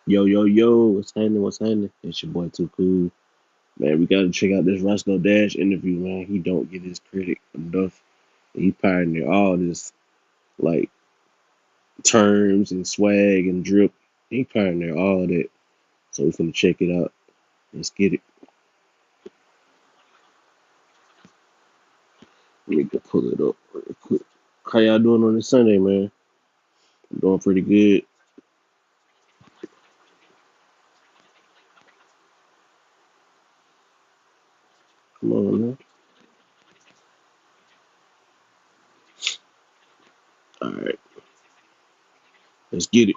Yo, yo, yo, what's happening? What's happening? It's your boy Too Cool. Man, we gotta check out this Roscoe Dash interview, man. He don't get his credit enough. He pioneered all this like terms and swag and drip. He pioneered all of that. So we finna check it out. Let's get it. Let me go pull it up real quick. How y'all doing on this Sunday, man? I'm doing pretty good. Come on, man. All right, let's get it.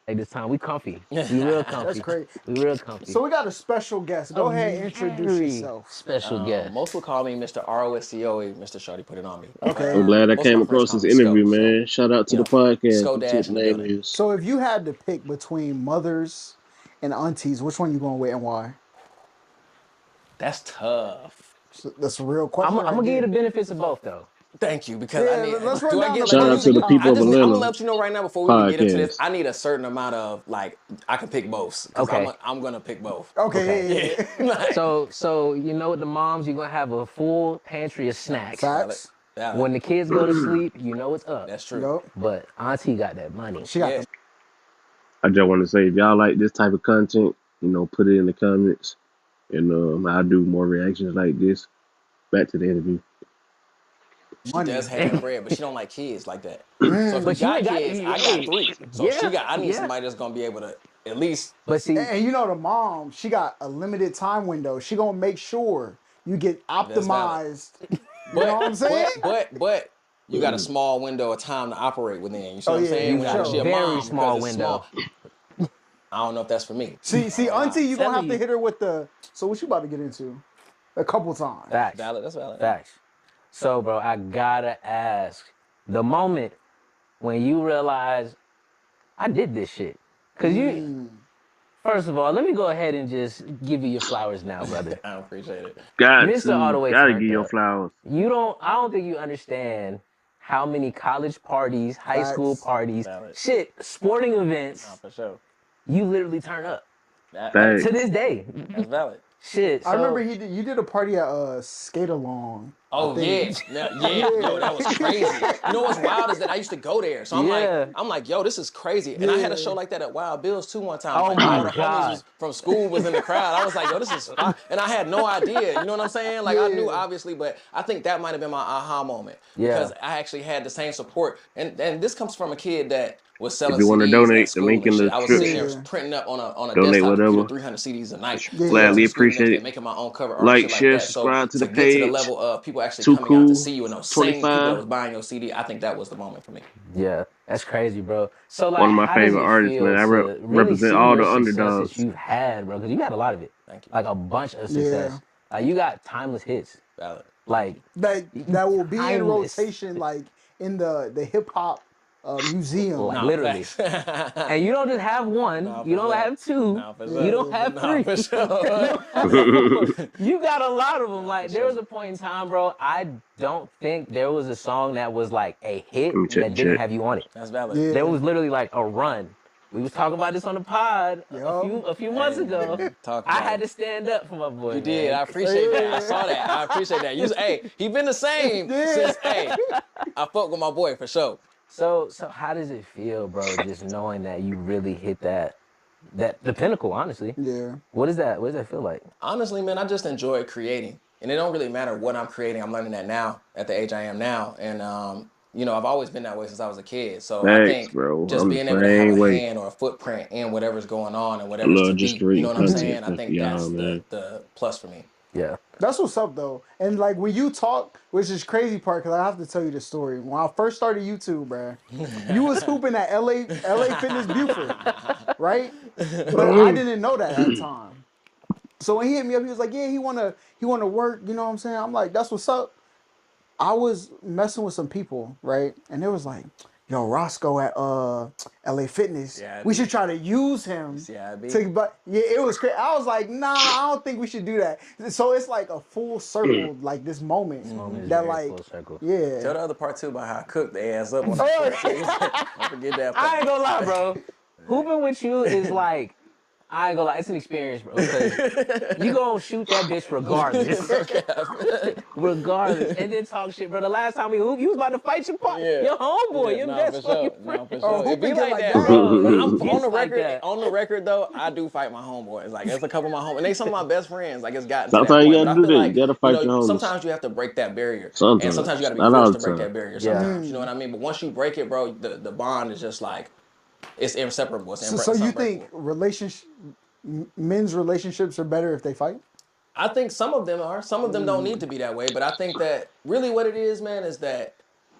Like this time, we comfy. We real That's comfy. great. We real comfy. So we got a special guest. A Go ahead, introduce very yourself. special guest. Most will call me Mr. ROSCOE. Mr. Shorty put it on me. Okay. I'm glad I Most of came my friends across call this me interview, Sco. So, man. Shout out to the yeah, podcast. Sco Let's see what Dash the in the name building. is. So if you had to pick between mothers and aunties, which one you going with and why? That's tough. That's a real I'm question. gonna give you the benefits of both, though. Thank you, because I Yeah, need. let's run Do I down the get Shout like? out pros to and the people I of just. cons. I'm gonna Atlanta let you know right now before we even get into this. podcast. I need a certain amount of like. I can pick both because Okay. I'm gonna pick both. Okay, yeah. Like, So you know what the moms, you're gonna have a full pantry of snacks. valid, Facts. valid. When the kids go to sleep, you know it's up. That's true. Yup. But auntie got that money. She got Yeah. the I just want to say, if y'all like this type of content, put it in the comments, and I'll do more reactions like this. Back to the interview. She money. does have that bread, but she don't like kids like that. So if you But you got ain't got, kids, I got hey, three. So if she yeah, got, I need yeah. somebody that's gonna be able to at least. But see, And you know the mom, she got a limited time window. She gonna make sure you get That's valid. optimized. You know what I'm But saying? but you got a small window of time to operate within. You see Oh, what I'm yeah, saying? you for got When a she a sure. very mom, because small it's window. small. I don't know if that's for me. See, auntie, you gonna have Telling to you. hit her with the. So what you about to get into? A couple times. Facts. Valid. That's valid. Facts. So, bro, I gotta ask, the moment when you realize I did this shit, cause you. First of all, let me go ahead and just give you your flowers now, brother. I appreciate it. Got Mr. All the to, Way gotta give Turned your Up. flowers. I don't think you understand how many college parties, high school Facts. parties, Valid. shit, sporting Nah, events, for sure. you literally turn up. Hey, To Thanks. this day. that's valid. Shit, I remember so you did a party at Skate Along. I Oh yeah, think. yo, that was crazy. You know what's wild is that I used to go there, so Yeah. I'm like, yo, this is crazy. And I had a show Yeah. like that at Wild Bill's too one time. Oh Like my all the homies God. was from school was in the crowd. I was like, yo, this is fire. And I had no idea. You know what I'm saying? Like I knew Yeah. obviously, but I think that might have been my aha moment Yeah. because I actually had the same support. And this comes from a kid that was If selling you want to CDs at donate, the school link and in shit. the I was sitting there Yeah. printing up on a donate desktop computer whatever. 300 CDs a night, Yeah. going Gladly to school and appreciate everything, it. making my own cover art and Like, shit like share, that. So subscribe to the to get to the page. level of people actually Too coming out to cool. see you and those same people that 25. was buying your CD, I think that was the moment for me. yeah, that's crazy, bro. So One like, of my how does favorite it artists, feel man. I to really represent see all your the success that underdogs. you've had, bro? Because you had a lot of it. Thank you. Like a bunch of Yeah. success. Like you got timeless hits. Valid. Like That will be in timeless. rotation, like in the hip hop museum. Like Nah, literally. facts. And you don't just have one, Nah, you for don't sure. have two, Nah, for you sure. don't have Nah, three. for sure. You got a lot of them. Like for there was sure. a point in time, bro. I don't think there was a song that was like a hit Let me check the that didn't chat. have you on it. That's valid. Yeah. There was literally like a run. We was talking about this on the pod Yup. a few months Hey, ago. talk I about had it. to stand up for my boy. You did. man. I appreciate that. I saw that. I appreciate that. Hey, he been the same since. Hey, I fuck with my boy for sure. So how does it feel, bro? Just knowing that you really hit that the pinnacle. Honestly, Yeah. what is that? What does that feel like? Honestly, man, I just enjoy creating. And it don't really matter what I'm creating. I'm learning that now at the age I am now. And, I've always been that way since I was a kid. So I Thanks, think bro. just I'm the being able to have a same way. hand or a footprint in whatever's going on and I whatever's to love just be, you know creating what I'm content saying? I for think y'all, that's man. the plus for me. Yeah. That's what's up though. And like when you talk, which is crazy part, because I have to tell you the story. When I first started YouTube, bruh, you was hooping at LA Fitness Buford, right? But I didn't know that at the time. So when he hit me up, he was like, "Yeah, he wanna work." You know what I'm saying? I'm like, "That's what's up." I was messing with some people, right? And it was like, "Yo, Roscoe at LA Fitness. Yeah, I We be. should try to use him." Yeah, I be. But yeah, it was crazy. I was like, "Nah, I don't think we should do that." So it's like a full circle, like this moment Moment is that, very like, full circle. yeah. Tell the other part too about how I cooked their ass up on the Oh, Don't forget that I part. ain't gonna lie, bro. Hooping with you is like I ain't gonna lie, it's an experience, bro. Because you gonna shoot that bitch regardless. Regardless. And then talk shit, bro. The last time we hooped, you was about to fight your homeboy, your Nah, for best fucking sure. friend. Nah, for Oh, sure. It hooping be get like like that, that? bro. But It I'm on gets the like record. that. On the record, though, I do fight my homeboys. Like, there's a couple of my homeboys, and they some of my best friends. Like, it's gotten to that Sometimes you point. But gotta I do feel that. You like, gotta fight your homies. sometimes you have to break that barrier, and sometimes you got Sometimes, to be not all forced to the break time. that barrier. Yeah. Sometimes, you know what I mean. But once you break it, bro, the bond is just like it's inseparable. So It's you unbreakable. think men's relationships are better if they fight? I think some of them are. Some of them don't need to be that way. But I think that really what it is, man, is that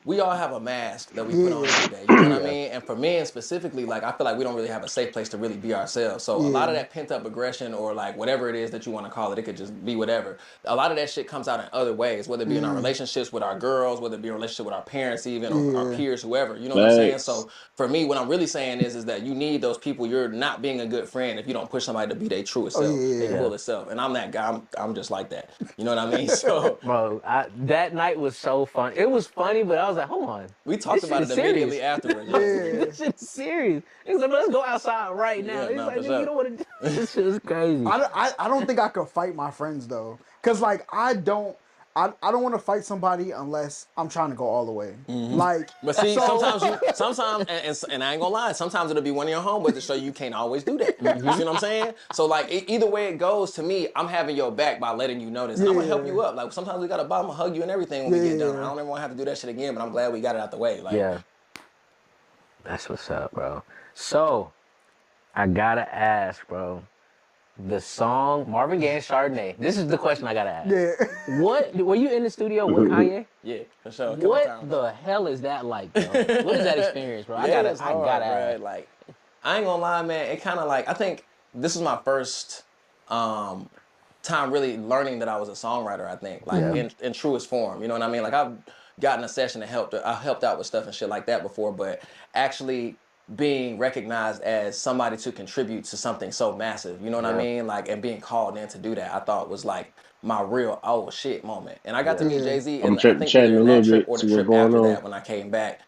we all have a mask that we put on every day. You know what I mean? And for men specifically, like I feel like we don't really have a safe place to really be ourselves. So a lot of that pent up aggression or like whatever it is that you want to call it, it could just be whatever. A lot of that shit comes out in other ways, whether it be in our relationships with our girls, whether it be in a relationship with our parents even, or our peers, whoever. You know what I'm saying? Facts. So for me, what I'm really saying is that you need those people. You're not being a good friend if you don't push somebody to be their truest self, their fullest self. And I'm that guy. I'm just like that. You know what I mean? So Bro, that night was so fun. It was funny, but I was like, hold on. we talked This about shit it is immediately serious. afterwards. This shit is serious. He's like, let's go outside right now. Yeah, He's nah, like, for nigga, sure. you don't want to do this shit is crazy. I don't think I could fight my friends though, cause like I don't want to fight somebody unless I'm trying to go all the way. Like, But see, so, sometimes, and I ain't gonna lie, sometimes it'll be one of your homeboys to show you can't always do that. You see what I'm saying? So like, either way it goes, to me, I'm having your back by letting you know this. And I'm gonna help you up. Like sometimes we gotta I'm gonna hug you and everything when we get done. I don't ever want to have to do that shit again. But I'm glad we got it out the way. Like, Yeah. That's what's up, bro. So, I gotta ask, bro. The song Marvin Gaye Chardonnay. This is the question I gotta ask. yeah. What were you in the studio with Kanye? yeah, for sure. A couple What times. the hell is that like, bro? What is that experience, bro? I It's hard, gotta bro. ask. Like, I ain't gonna lie, man. It kind of like I think this is my first time really learning that I was a songwriter. I think like in truest form. You know what I mean? Like I've gotten a session and I helped out with stuff and shit like that before, but actually being recognized as somebody to contribute to something so massive, you know what I mean? Like, and being called in to do that, I thought was like my real oh shit moment. And I got to meet Jay-Z, I'm and I think chatting either a in little that trip bit, or the see what's trip going after on. that when I came back.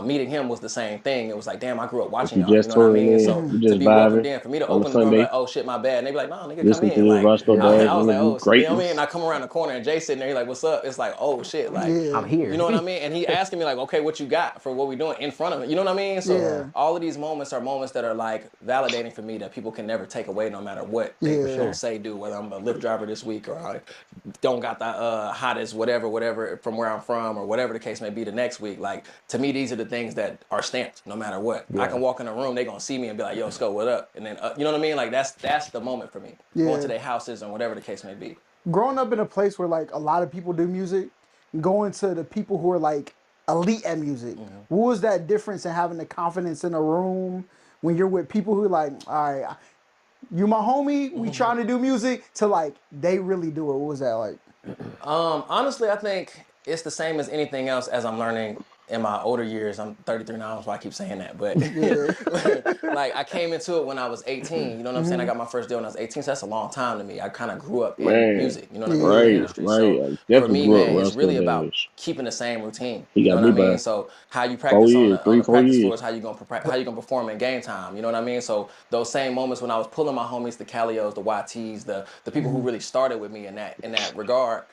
Meeting him was the same thing. It was like, damn, I grew up watching You y'all. You just know what I touring mean? in, So you to just be welcomed vibing in, for me to on a open the door and be Sunday, like, oh shit, my bad. And they be like, no, nigga, come listening in. to Like, Roscoe Dash I was like, interview, oh, so, you know what I mean? greatness. And I come around the corner and Jay sitting there, he like, what's up? It's like, oh shit, like, I'm here. you know what I mean? And he asking me like, okay, what you got for what we doing in front of him? You know what I mean? So all of these moments are moments that are like validating for me that people can never take away, no matter what they feel, say, do. Whether I'm a Lyft driver this week or I don't got the hottest whatever from where I'm from or whatever the case may be the next week. Like to me, these are the things that are stamped no matter what. I can walk in a room, they gonna see me and be like, yo, Sco, what up? And then you know what I mean? Like that's the moment for me. Going to their houses and whatever the case may be. Growing up in a place where like a lot of people do music, going to the people who are like elite at music, what was that difference in having the confidence in a room when you're with people who like, all right, you my homie, we trying to do music, to like they really do it? What was that like? Honestly, I think it's the same as anything else as I'm learning in my older years. I'm 33 now, that's why I keep saying that. But like I came into it when I was 18. You know what I'm saying? I got my first deal when I was 18, so that's a long time to me. I kind of grew up in music. You know what I mean? In the industry. Right. So I for definitely me, grew up man, it's Roscoe really about Dash. keeping the same routine. He You know got what I me mean? by So how you 4 practice years, on the 4 practice years. floor is how you gonna perform in game time. You know what I mean? So those same moments when I was pulling my homies, the Calios, the YTs, the people who really started with me in that regard.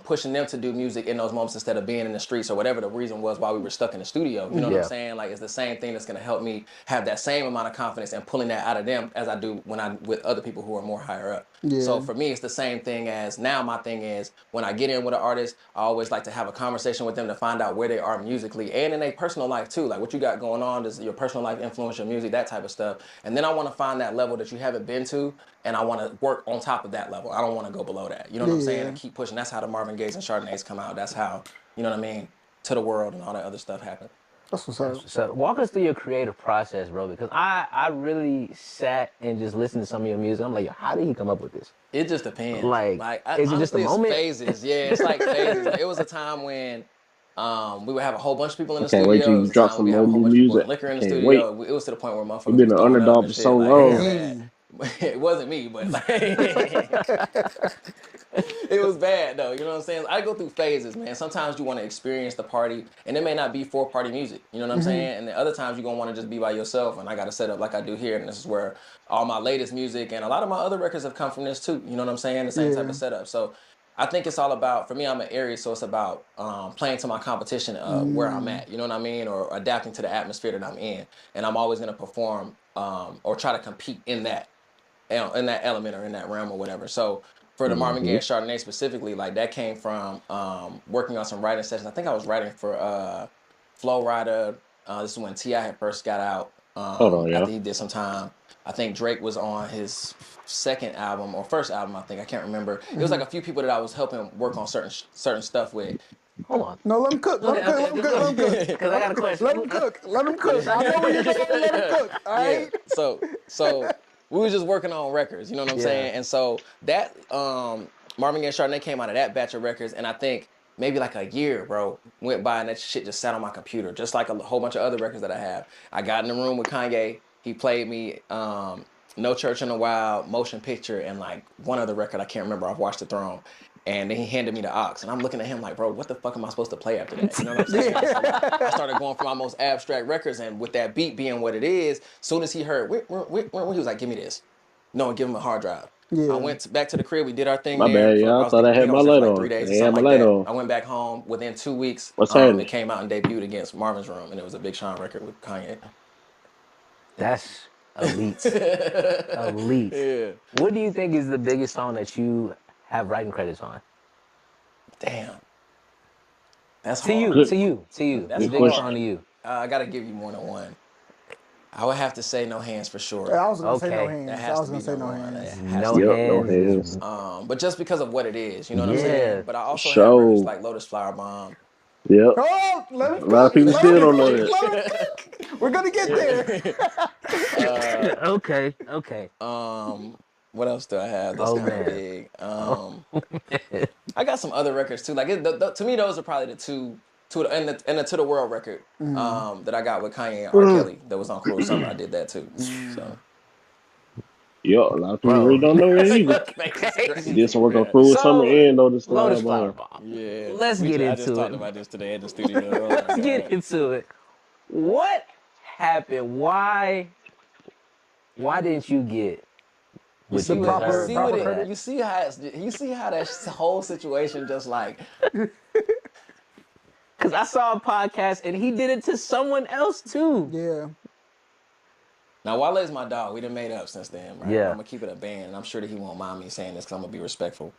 Pushing them to do music in those moments instead of being in the streets or whatever the reason was why we were stuck in the studio. You know what I'm saying? Like it's the same thing that's gonna help me have that same amount of confidence and pulling that out of them as I do when I'm with other people who are more higher up. So for me, it's the same thing as now my thing is when I get in with an artist, I always like to have a conversation with them to find out where they are musically and in their personal life too. Like what you got going on, does your personal life influence your music, that type of stuff. And then I want to find that level that you haven't been to and I want to work on top of that level. I don't want to go below that. You know what I'm saying? And keep pushing. That's how the Marvin Gaye's and Chardonnays come out. That's how, you know what I mean, To the World and all that other stuff happened. That's what's up. So walk us through your creative process, bro, because I really sat and just listened to some of your music. I'm like, yo, how did he come up with this? It just depends. Like is it just a honestly, moment? It's phases. Yeah, it's like phases. Like, it was a time when we would have a whole bunch of people in the Can't studio. wait till It you was a drop time some when we more have a whole new bunch of people music. with liquor in the Can't studio. wait. It was to the point where motherfuckers You've been was an throwing up underdog and for shit. so Like, long. it was bad. It wasn't me, but like, It was bad though, you know what I'm saying? I go through phases, man. Sometimes you want to experience the party, and it may not be for party music, you know what I'm saying? And then other times you're gonna want to just be by yourself, and I got to set up like I do here, and this is where all my latest music and a lot of my other records have come from this too, you know what I'm saying? The same type of setup. So I think it's all about, for me, I'm an Aries, so it's about playing to my competition where I'm at, you know what I mean? Or adapting to the atmosphere that I'm in. And I'm always gonna perform or try to compete in that element or in that realm or whatever. So for the Marvin Gaye and Chardonnay specifically, like that came from working on some writing sessions. I think I was writing for Flow Rider. This is when T.I. had first got out. Hold on, After yeah. he did some time. I think Drake was on his second album or first album. I think I can't remember. It was like a few people that I was helping work on certain stuff with. Hold on. No, let him cook. Let him cook. Let him cook. Let him cook. Because I got a question. Let him cook. Let him cook. I know where you're going. Let him cook. All right. Yeah. So we were just working on records. You know what I'm saying? And so that Marvin Gaye and Chardonnay came out of that batch of records, and I think maybe like a year, bro, went by and that shit just sat on my computer, just like a whole bunch of other records that I have. I got in the room with Kanye. He played me No Church in a While, Motion Picture, and like one other record I can't remember. I've Watched the Throne. And then he handed me the aux, and I'm looking at him like, bro, what the fuck am I supposed to play after that? You know what I'm saying? So I started going for my most abstract records, and with that beat being what it is, soon as he heard, he was like, give me this. No, give him a hard drive. Yeah. I went back to the crib. We did our thing My there. bad, y'all. I thought I had my light like on. 3 days I or had something my like light that. on. I went back home. Within 2 weeks, What's happening? it came out and debuted against Marvin's Room, and it was a Big Sean record with Kanye. That's elite. Elite. Yeah. What do you think is the biggest song that you have writing credits on? Damn. That's To hard. you. That's the biggest question. song to you. I got to give you more than one. I would have to say No Hands for sure. I was gonna say no Okay. hands. That I has was to gonna be say no number one. hands. That has No to be. No hands. hands. But just because of what it is, you know what I'm Yeah. saying? But I also have Show. records like Lotus Flower Bomb. Yep. Oh, let him A cook. lot of people Let still him don't know cook. that. Let him cook. We're gonna get there. Okay. What else do I have that's Oh, kind of man. big? I got some other records too. Like to me, those are probably the two. And the To the World record that I got with Kanye and R. Kelly that was on Cruel Summer. I did that too. So Yo, a lot of people Bro. really don't know that either. crazy, He did some work on man. Cruel So, Summer and Lotus Lotus Flower Flower Bomb. Bomb. Yeah. Let's get I just into talked it. about this today at the studio. Let's get into it. What happened? Why didn't you get with The proper deserved credit? You see how that whole situation just like. Because I saw a podcast and he did it to someone else too. Yeah. Now, Wale is my dog. We done made up since then, right? Yeah. But I'm gonna keep it a band, and I'm sure that he won't mind me saying this because I'm gonna be respectful.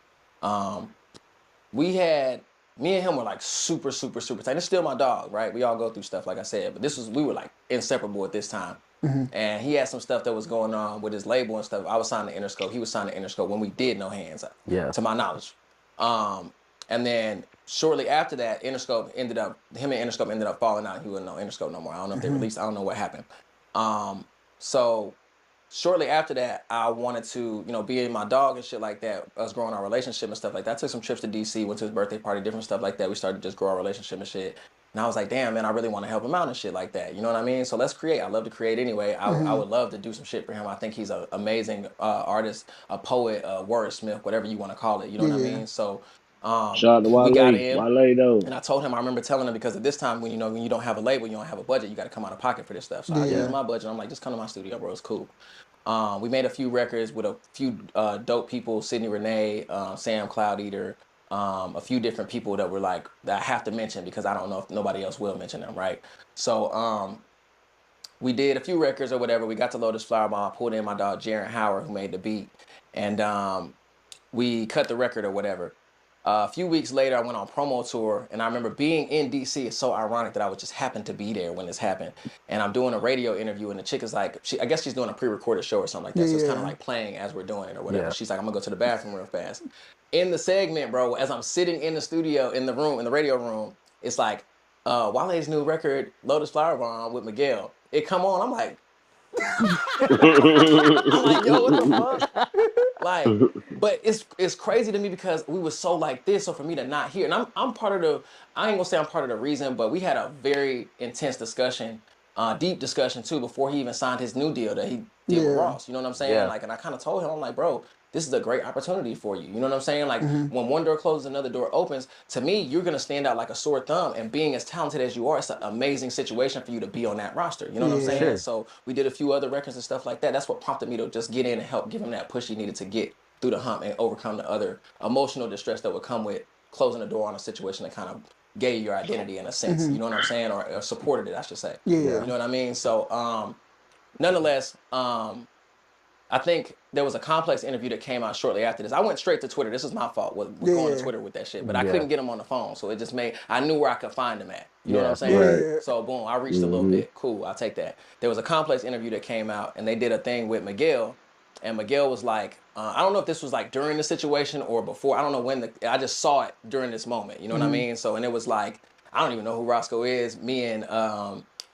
Me and him were like super, super, super tight. It's still my dog, right? We all go through stuff, like I said, but we were like inseparable at this time. And he had some stuff that was going on with his label and stuff. I was signed to Interscope. He was signed to Interscope when we did No Hands, to my knowledge. And then shortly after that, him and Interscope ended up falling out. He wouldn't know Interscope no more. I don't know if they released. I don't know what happened. So shortly after that, I wanted to, be in my dog and shit like that, us growing our relationship and stuff like that. I took some trips to DC, went to his birthday party, different stuff like that. We started to just grow our relationship and shit. And I was like, damn, man, I really want to help him out and shit like that. You know what I mean? So let's create. I love to create anyway. I would love to do some shit for him. I think he's an amazing artist, a poet, a wordsmith, whatever you want to call it. You know what I mean? So Shout out to Wale. we got in. Wale though. And I told him, I remember telling him, because at this time, when you don't have a label, you don't have a budget, you got to come out of pocket for this stuff. So I used my budget. I'm like, just come to my studio, bro. It's cool. We made a few records with a few dope people, Sydney Renee, Sam Cloud Eater, a few different people that were like, that I have to mention because I don't know if nobody else will mention them, right? So we did a few records or whatever. We got to Lotus Flower Bomb, pulled in my dog Jaron Howard, who made the beat, and we cut the record or whatever. A few weeks later, I went on promo tour, and I remember being in DC. It's so ironic that I would just happen to be there when this happened. And I'm doing a radio interview, and the chick is like, I guess she's doing a pre-recorded show or something like that. So it's kind of like playing as we're doing it or whatever. Yeah. She's like, I'm gonna go to the bathroom real fast. In the segment, bro, as I'm sitting in the studio, in the radio room, it's like, Wale's new record, Lotus Flower Bomb with Miguel. It come on, I'm like, yo, what the fuck? Like, but it's crazy to me because we were so like this. So for me to not hear, and I'm part of the, I ain't gonna say I'm part of the reason, but we had a very intense discussion, deep discussion too, before he even signed his new deal that he did with Ross. You know what I'm saying? Yeah. Like, and I kind of told him, I'm like, bro, this is a great opportunity for you. You know what I'm saying? Like when one door closes, another door opens. To me, you're gonna stand out like a sore thumb. And being as talented as you are, it's an amazing situation for you to be on that roster. You know what I'm saying? Sure. So we did a few other records and stuff like that. That's what prompted me to just get in and help give him that push he needed to get through the hump and overcome the other emotional distress that would come with closing the door on a situation that kind of gave you your identity in a sense. You know what I'm saying? Or supported it, I should say. Yeah. You know what I mean? So nonetheless, I think there was a Complex interview that came out shortly after this. I went straight to Twitter. This is my fault with going to Twitter with that shit. But I couldn't get him on the phone. So it just I knew where I could find him at. You know what I'm saying? Right. So boom, I reached a little bit. Cool, I'll take that. There was a Complex interview that came out and they did a thing with Miguel. And Miguel was like, I don't know if this was like during the situation or before. I don't know when I just saw it during this moment. You know what I mean? So, and it was like, I don't even know who Roscoe is. Me and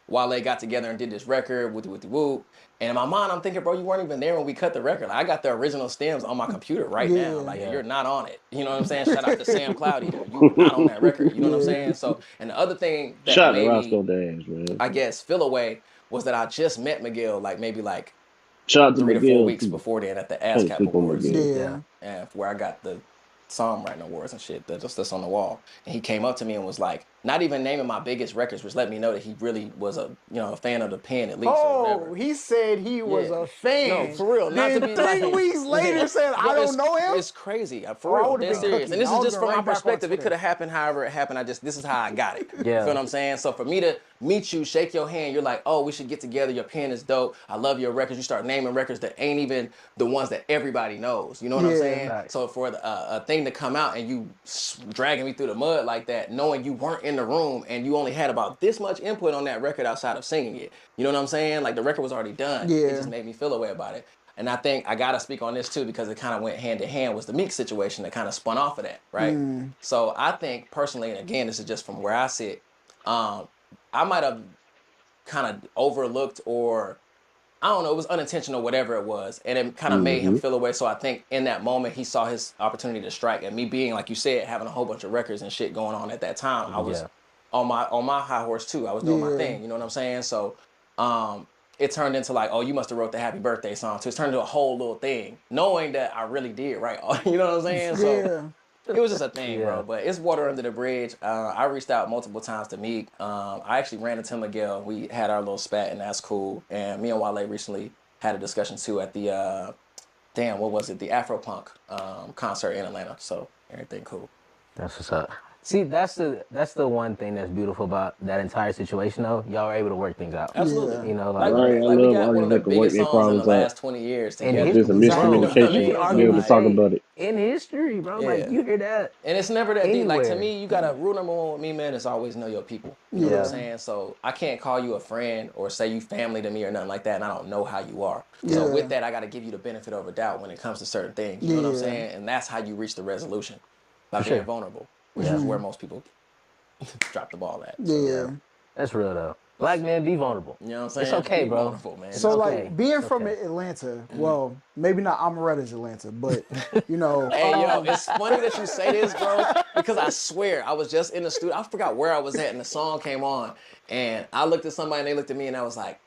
Wale got together and did this record, whoopty whoop. And in my mind, I'm thinking, bro, you weren't even there when we cut the record. Like, I got the original stems on my computer right now. Like, you're not on it. You know what I'm saying? Shout out to Sam Cloudy. You were not on that record. You know what I'm saying? So, and the other thing that Shout out to made Roscoe me, Dash, man. I guess, feel away was that I just met Miguel, like maybe like Shout out to 3 to Miguel, 4 weeks too. before then at the Can't ASCAP sleep on Awards. Miguel. And where I got the songwriting awards and shit that's on the wall. And he came up to me and was like, not even naming my biggest records, which let me know that he really was a fan of the pen at least. Or whatever. He said he was a fan. No, for real. Not to Then be 3 like, weeks later said, I don't know him. It's crazy. I For real. would've Dead been serious. cooking. And this I is would've just been from right my back on perspective. It Twitter. could have happened however it happened. This is how I got it. Yeah. You feel what I'm saying? So for me to meet you, shake your hand, you're like, oh, we should get together. Your pen is dope. I love your records. You start naming records that ain't even the ones that everybody knows. You know what I'm saying? Right. So for a thing to come out and you dragging me through the mud like that, knowing you weren't in the room and you only had about this much input on that record outside of singing it. You know what I'm saying? Like the record was already done. Yeah. It just made me feel a way about it. And I think I gotta speak on this too because it kind of went hand in hand was the Meek situation that kind of spun off of that, right? So I think personally, and again, this is just from where I sit, I might have kind of overlooked or I don't know, it was unintentional, whatever it was. And it kind of made him feel away. So I think in that moment, he saw his opportunity to strike. And me being, like you said, having a whole bunch of records and shit going on at that time, I was on my high horse too. I was doing my thing, you know what I'm saying? So it turned into like, oh, you must have wrote the happy birthday song too. It turned into a whole little thing, knowing that I really did, right? You know what I'm saying? So it was just a thing, bro. But it's water under the bridge. I reached out multiple times to Meek. I actually ran into Miguel. We had our little spat, and that's cool. And me and Wale recently had a discussion too at the the Afropunk concert in Atlanta. So everything cool. That's what's up. See, that's the one thing that's beautiful about that entire situation, though. Y'all were able to work things out. Absolutely. You know, Like Right, I we love got one of the artists that can work biggest their songs in the problems out. last 20 years And together. There's a miscommunication. Be able to talk about it. in history, bro. Like you hear that, And it's never that deep. Like to Anywhere. me, you got rule number one with me, man, is always know your people. You know what I'm saying? So I can't call you a friend or say you family to me or nothing like that, and I don't know how you are. So with that, I got to give you the benefit of a doubt when it comes to certain things. You know what I'm saying? And that's how you reach the resolution by being vulnerable, which is where most people drop the ball at. So, that's real though. Black men, be vulnerable. you know what I'm saying? It's okay, Be bro. vulnerable, man. So okay. like being It's from okay. Atlanta, well, maybe not Amaretta's Atlanta, but you know, Hey, yo, it's funny that you say this, bro, because I swear, I was just in the studio. I forgot where I was at, and the song came on, and I looked at somebody, and they looked at me, and I was like,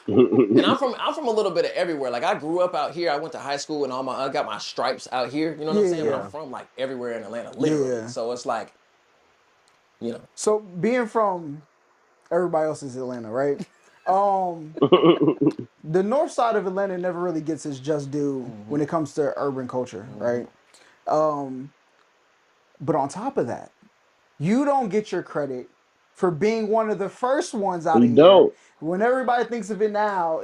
and I'm from a little bit of everywhere. Like, I grew up out here. I went to high school, and I got my stripes out here. You know what I'm saying? But I'm from, like, everywhere in Atlanta, literally. Yeah. So it's like, you know. so being from everybody else's Atlanta, right? The north side of Atlanta never really gets its just due when it comes to urban culture, right? But on top of that, you don't get your credit for being one of the first ones out of here. Don't. When everybody thinks of it now,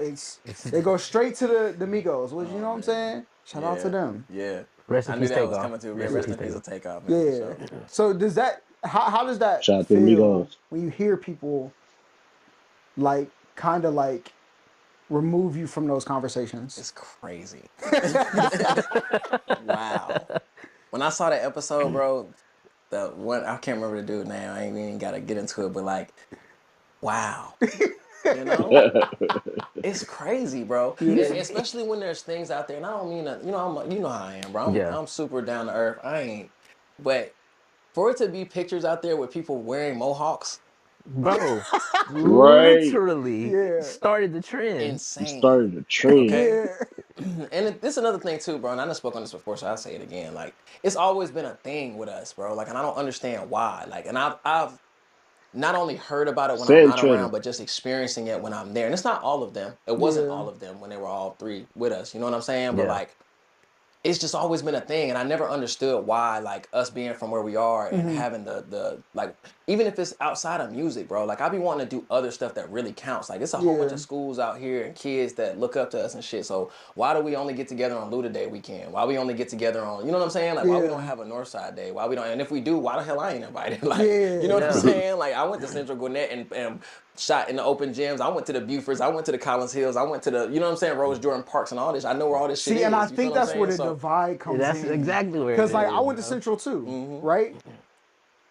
they go straight to the Migos, which you know what I'm saying? Shout out to them. Yeah. Rest in I knew peace, that was Takeoff. coming to. Rest Rest in in peace, peace, Takeoff. Yeah. Man, for sure. So does that? How does that Shout out to the feel Migos. when you hear people like kind of like remove you from those conversations? It's crazy. Wow. When I saw that episode, bro, the one I can't remember the dude now. I ain't even gotta get into it, but like, wow. You know, it's crazy, bro. Especially when there's things out there, and I don't mean that. You know, you know how I am, bro. I'm super down to earth. I ain't, but for it to be pictures out there with people wearing mohawks bro, Right. literally Yeah. started the trend. He Insane. started a trend. Okay. Yeah. And this is another thing too, bro. And I done spoke on this before, so I'll say it again. Like, it's always been a thing with us, bro. Like, and I don't understand why. Like, and I've not only heard about it when I'm not around, Concentrated. but just experiencing it when I'm there. And it's not all of them. It wasn't Yeah. all of them when they were all three with us. You know what I'm saying? But Yeah. like, it's just always been a thing, and I never understood why, like, us being from where we are and having the like, even if it's outside of music, bro, like, I be wanting to do other stuff that really counts. Like, it's a whole bunch Yeah. of schools out here and kids that look up to us and shit. So why do we only get together on Luda Day weekend? Why we only get together on, you know what I'm saying? Like, why we don't Yeah. have a Northside Day? Why we don't? And if we do, why the hell I ain't invited? Like, Yeah. you know what I'm Yeah. saying? Like, I went to Central Gwinnett and shot in the open gyms. I went to the Bufords. I went to the Collins Hills. I went to the, you know what I'm saying, Rose Jordan Parks and all this. I know where all this shit is. See, and I You feel think what I'm that's where the saying? So, divide comes That's in. exactly where it Because like is, I went to bro. Central too, right?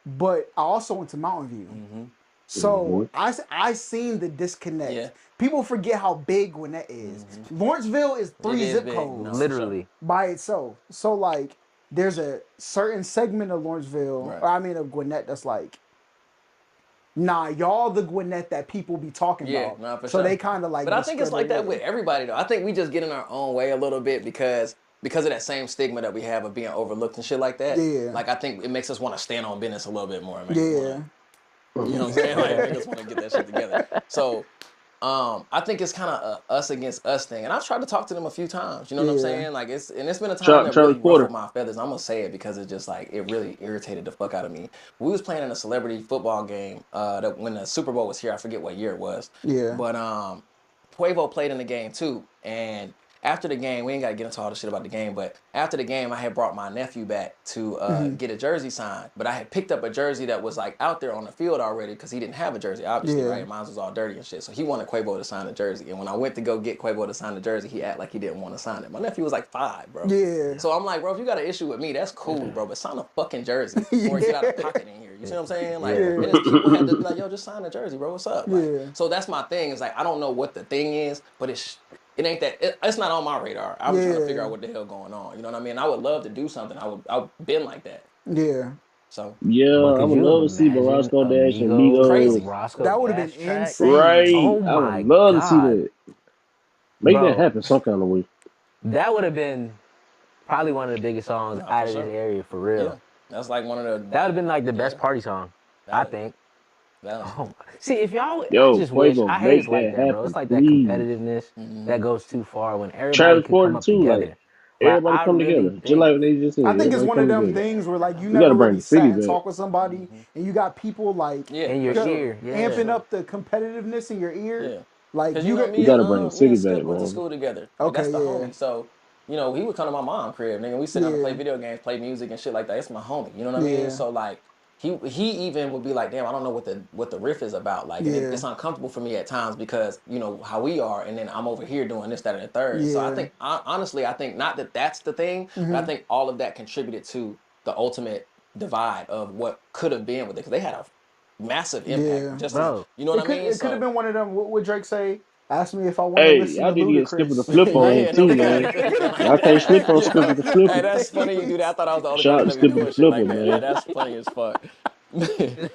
But I also went to Mountain View. So I seen the disconnect. Yeah. People forget how big Gwinnett is. Lawrenceville is 3 is zip big, codes no. Literally. by itself. So like there's a certain segment of Lawrenceville, Right. or I mean of Gwinnett, that's like, nah, y'all the Gwinnett that people be talking Yeah, about. nah, for so sure. they kind of like. But I think it's spread like their that way. with everybody though. I think we just get in our own way a little bit because of that same stigma that we have of being overlooked and shit like that. Yeah. Like, I think it makes us want to stand on business a little bit more. And make us Yeah. wanna, you know what I'm saying? Like, make us want to get that shit together. So, I think it's kind of a us against us thing, and I've tried to talk to them a few times. You know what I'm Yeah. saying? Like, it's been a time Charlie that really Porter. ruffled my feathers. I'm gonna say it because it's just like it really irritated the fuck out of me. We was playing in a celebrity football game that when the Super Bowl was here. I forget what year it was. Yeah. But Quavo played in the game too, and after the game, we ain't got to get into all the shit about the game, but after the game, I had brought my nephew back to get a jersey signed. But I had picked up a jersey that was like out there on the field already because he didn't have a jersey, obviously, Yeah. right? Mine was all dirty and shit. So he wanted Quavo to sign the jersey. And when I went to go get Quavo to sign the jersey, he acted like he didn't want to sign it. My nephew was like 5, bro. Yeah. So I'm like, bro, if you got an issue with me, that's cool, bro. But sign a fucking jersey or get out of pocket in here. You see what I'm saying? Like, and his people had to be like, yo, just sign the jersey, bro. What's up? Like, Yeah. so that's my thing. It's like, I don't know what the thing is, but it ain't that. It's not on my radar. I was trying to figure out what the hell going on. You know what I mean? I would love to do something. I've been like that. Yeah. So Yeah, But I could would you love to see imagine Roscoe Dash and Amigo, Migos. Crazy. Roscoe That would've Dash been track? insane. Right. Oh I my would love to see God. that. Make Bro. that happen some kind of way. That would have been probably one of the biggest songs out of sure. this area for real. yeah, that's like one of the. That would have been like the best Yeah. party song, I Valid. think. Valid. Oh, see, if y'all, Yo, I just wish, Quavo, I hate it's make like that that, bro. happen, It's like that please. competitiveness that goes too far when everybody Travis can come Porter up too, together. like everybody I come really together. think, Just like what they just said. I think it's Everybody one come of them together. things where like you We never gotta bring really the city sat and back. talk with somebody, and you got people like Yeah, in your for sure. ear, yeah. amping up the competitiveness in your ear. Yeah. Like Cause you you know got, me, gotta bring the me city and Skip back, went to man. school together. Like, Okay, that's the yeah. homie. So, you know, he would come to my mom's crib, nigga. We sit down and play Yeah. video games, play music and shit like that. It's my homie. You know what I Yeah. mean? So like, he even would be like, damn, I don't know what the riff is about. Like, and Yeah. it's uncomfortable for me at times because you know how we are, and then I'm over here doing this, that, and the third. So I Yeah. think honestly, I think not that that's the thing, but I think all of that contributed to the ultimate divide of what could have been with it because they had a massive impact. Yeah. Just Bro. as, you know what I mean? It could have been one of them. What would Drake say? Ask me if I want to Hey, listen y'all to need to get Skipper the Ludacris. flip on him Yeah, too, no man. cap. Y'all can't sleep on Skipper the Hey, flipper. that's funny you do that. I thought I was the only Shout out person to that be Skipper the doing shit like flipper, that. man. That's funny as fuck.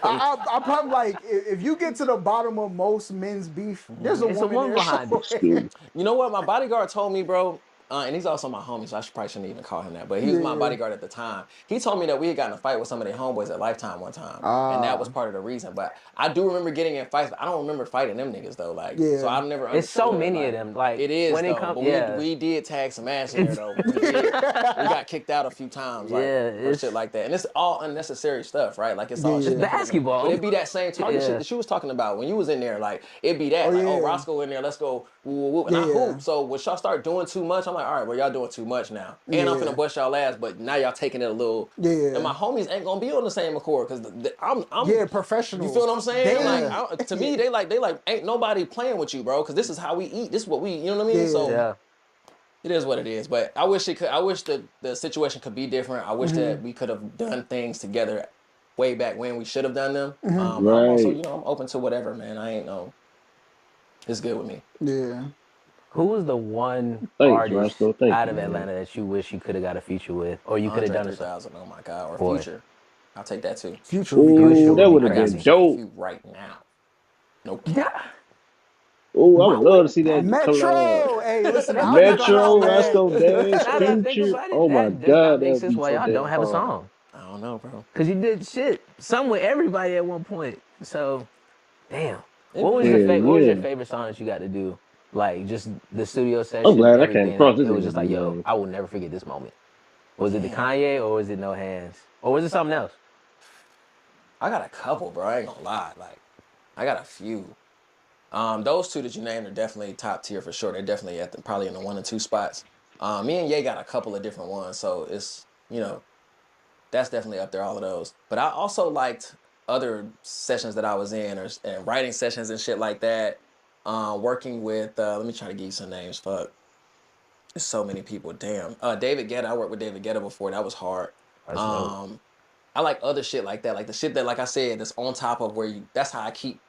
I probably like if you get to the bottom of most men's beef, there's a It's a woman woman there behind it. somewhere. You know what? My bodyguard told me, bro, and he's also my homie, so I probably shouldn't even call him that. But he was my Yeah. bodyguard at the time. He told me that we had gotten in a fight with some of their homeboys at Lifetime one time, and that was part of the reason. But I do remember getting in fights. But I don't remember fighting them niggas though. Like, Yeah. so I've never. It's so understood, many like, of them. Like it is when though. it comes, But yeah. we did tag some ass in there though. We did. We got kicked out a few times, like Yeah, for it's- shit like that. And it's all unnecessary stuff, right? Like it's all Yeah. shit. It's that put in- basketball. But it'd be that same talking Yeah. shit that she was talking about when you was in there. Like it'd be that. Oh, Like, yeah. oh, Roscoe in there. Let's go. Woo, woo, woo. And I Yeah. hoop. So when y'all start doing too much, I'm like, all right, well, y'all doing too much now. And I'm Yeah. finna bust y'all ass, but now y'all taking it a little. Yeah. And my homies ain't gonna be on the same accord because I'm Yeah, professional. You feel what I'm saying? They- Like to me, they like ain't nobody playing with you, bro. Because this is how we eat. This is what we. You know what I mean? Yeah. So. Yeah. It is what it is, but I wish it could. I wish the situation could be different. I wish that we could have done things together way back when we should have done them. But I'm also, Right. you know, I'm open to whatever, man. I ain't no. It's good with me. Yeah. Who was the one Thanks, artist Roscoe. Thank out you, of man. Atlanta that you wish you could have got a feature with, or you could have Andre done it? 3000. Oh my God, or Boy. Future. I'll take that too. Future would be For crazy. Ooh, sure. that would I have got been some shit for dope. you right now. No cap. Ooh, I Why would love to wouldn't see that? that Metro. Hey, listen, That I'll would be be come fire. out, Metro, man. Roscoe Dash, Now that I think Future. about it, Oh my that does not God, that make would sense be why so y'all don't damn have a hard. song. I don't know, bro. Cause you did shit. Some with everybody at one point. So, damn. It What was might. your Yeah, What was your yeah. favorite song that you got to do? Like just the studio I'm session, glad I came everything. across this It was just like, interview, yo, man. I will never forget this moment. Was it the Man, Kanye or was it No Hands? Or was it something else? I got a couple, bro. I ain't gonna lie. Like, I got a few. Those two that you named are definitely top tier for sure. They're definitely probably in the 1 and 2 spots. Me and Ye got a couple of different ones, so it's that's definitely up there. All of those, but I also liked other sessions that I was in, and writing sessions and shit like that. Working with let me try to give you some names. Fuck, there's so many people. Damn, David Guetta. I worked with David Guetta before. That was hard. That's dope. I like other shit like that, like the shit that, like I said, that's on top of where you. That's how I keep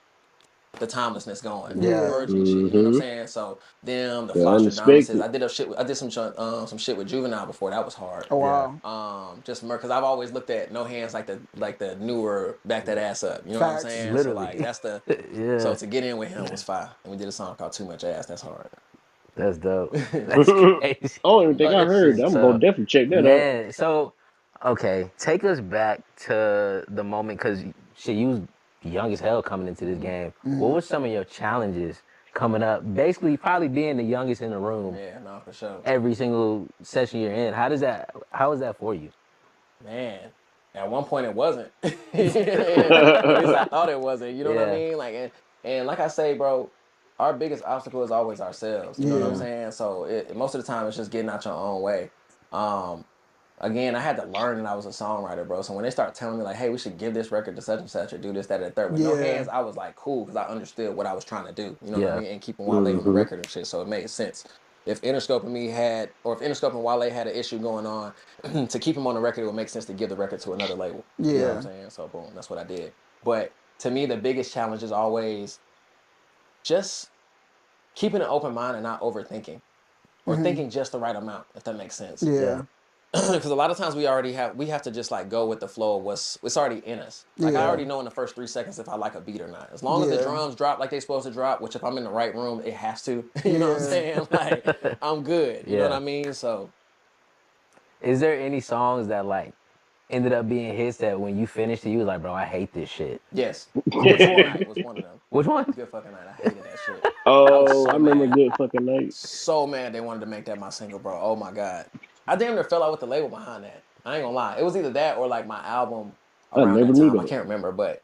the timelessness going, the Yeah. Yeah. emerging shit. You know what I'm Mm-hmm. saying? So them, the The Foster Domices. unexpected. I did some shit with Juvenile before. That was hard. Oh Yeah. wow. Just because I've always looked at No Hands like the newer back that ass up. You know what I'm Facts. saying? So Literally. like that's the Yeah. so to get in with him was fire. And we did a song called Too Much Ass. That's hard. That's dope. That's I crazy. don't even think I Other heard. shit. I'm gonna So, definitely check that out. man, so okay, take us back to the moment because shit, you was young as hell coming into this game. What Mm-hmm. were some of your challenges coming up? Basically, probably being the youngest in the room Yeah, no, for sure. every single session you're in. How is that for you? Man, at one point it wasn't. At least I thought it wasn't. You know what I Yeah. mean? Like, and like I say, bro, our biggest obstacle is always ourselves. You know what I'm Yeah. saying? So most of the time it's just getting out your own way. Um, Again, I had to learn that I was a songwriter, bro. So when they start telling me like, "Hey, we should give this record to such and such, or do this, that, and the third," with No Yeah. Hands, I was like, "Cool," because I understood what I was trying to do. You know what I Yeah. mean? And keeping Wale on the Mm-hmm. record and shit, so it made sense. If Interscope and me had, or if Interscope and Wale had an issue going on, to keep him on the record, it would make sense to give the record to another label. You know what I'm Yeah. saying? So boom, that's what I did. But to me, the biggest challenge is always just keeping an open mind and not overthinking, or Mm-hmm. thinking just the right amount, if that makes sense. Yeah. Yeah. Because a lot of times we have to just like go with the flow of what's already in us. Like I Yeah. already know in the first 3 seconds if I like a beat or not. As long as the Yeah. drums drop like they supposed to drop, which if I'm in the right room, it has to. You know what I'm Yeah. saying? Like I'm good. You know what Yeah. I mean? So Is there any songs that like ended up being hits that when you finished it, you was like, bro, I hate this shit? yes, Good Fucking Night was one of them. Which one? Good Fucking Night. I hated that shit. I was Oh, I so remember mad. Good Fucking Night. So mad they wanted to make that my single, bro. Oh my god. I damn near fell out with the label behind that. I ain't gonna lie. It was either that or like my album I around never that knew time. I that. can't remember, but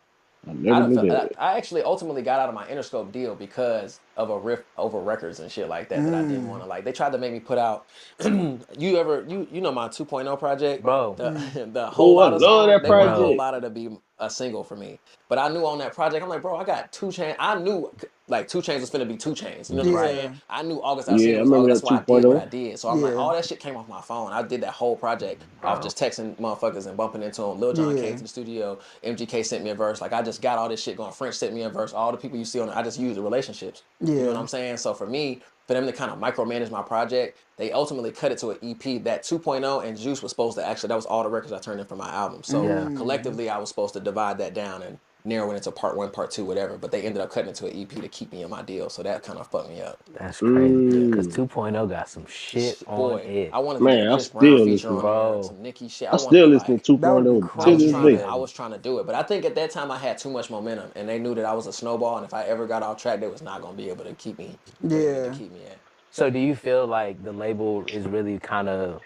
I never knew that. I actually ultimately got out of my Interscope deal because of a riff over records and shit like that I didn't want to like. They tried to make me put out. You know my 2.0 project, Bro. the whole Oh, I lot of love song. that They wanted whole project. Bro. lotta to be a single for me, but I knew on that project I'm like, bro, I got 2 Chainz. I knew like 2 Chainz was finna be 2 Chainz. You know what I'm Right. saying? Yeah. I knew August Yeah, Alsina I was remember August. that That's why I did what I 2.0. did. So I'm like, Yeah. all that shit came off my phone. I did that whole project off just texting motherfuckers and bumping into them. Lil Jon came Yeah. to the studio. MGK sent me a verse. Like I just got all this shit going. French sent me a verse. All the people you see on it, I just used the relationships. You know what Yeah. I'm saying? So for me, for them to kind of micromanage my project, they ultimately cut it to an EP. That 2.0 and Juice was supposed to actually, that was all the records I turned in for my album. So Yeah. collectively, I was supposed to divide that down and narrow it into part 1, part 2, whatever. But they ended up cutting it to an EP to keep me in my deal. So that kind of fucked me up. That's crazy. Yeah. Because Mm, 2.0 got some shit on Boy, it. I wanted to get a man, I Chris Brown still feature listen. on there and Bro. some Nicki shit. I I wanted still to listen like. to That would be 2.0 to this crazy. day. I was trying to do it, but I think at that time I had too much momentum, and they knew that I was a snowball, and if I ever got off track, they was not gonna be able to keep me where they need to Yeah. keep me at. So do you feel like the label is really kind of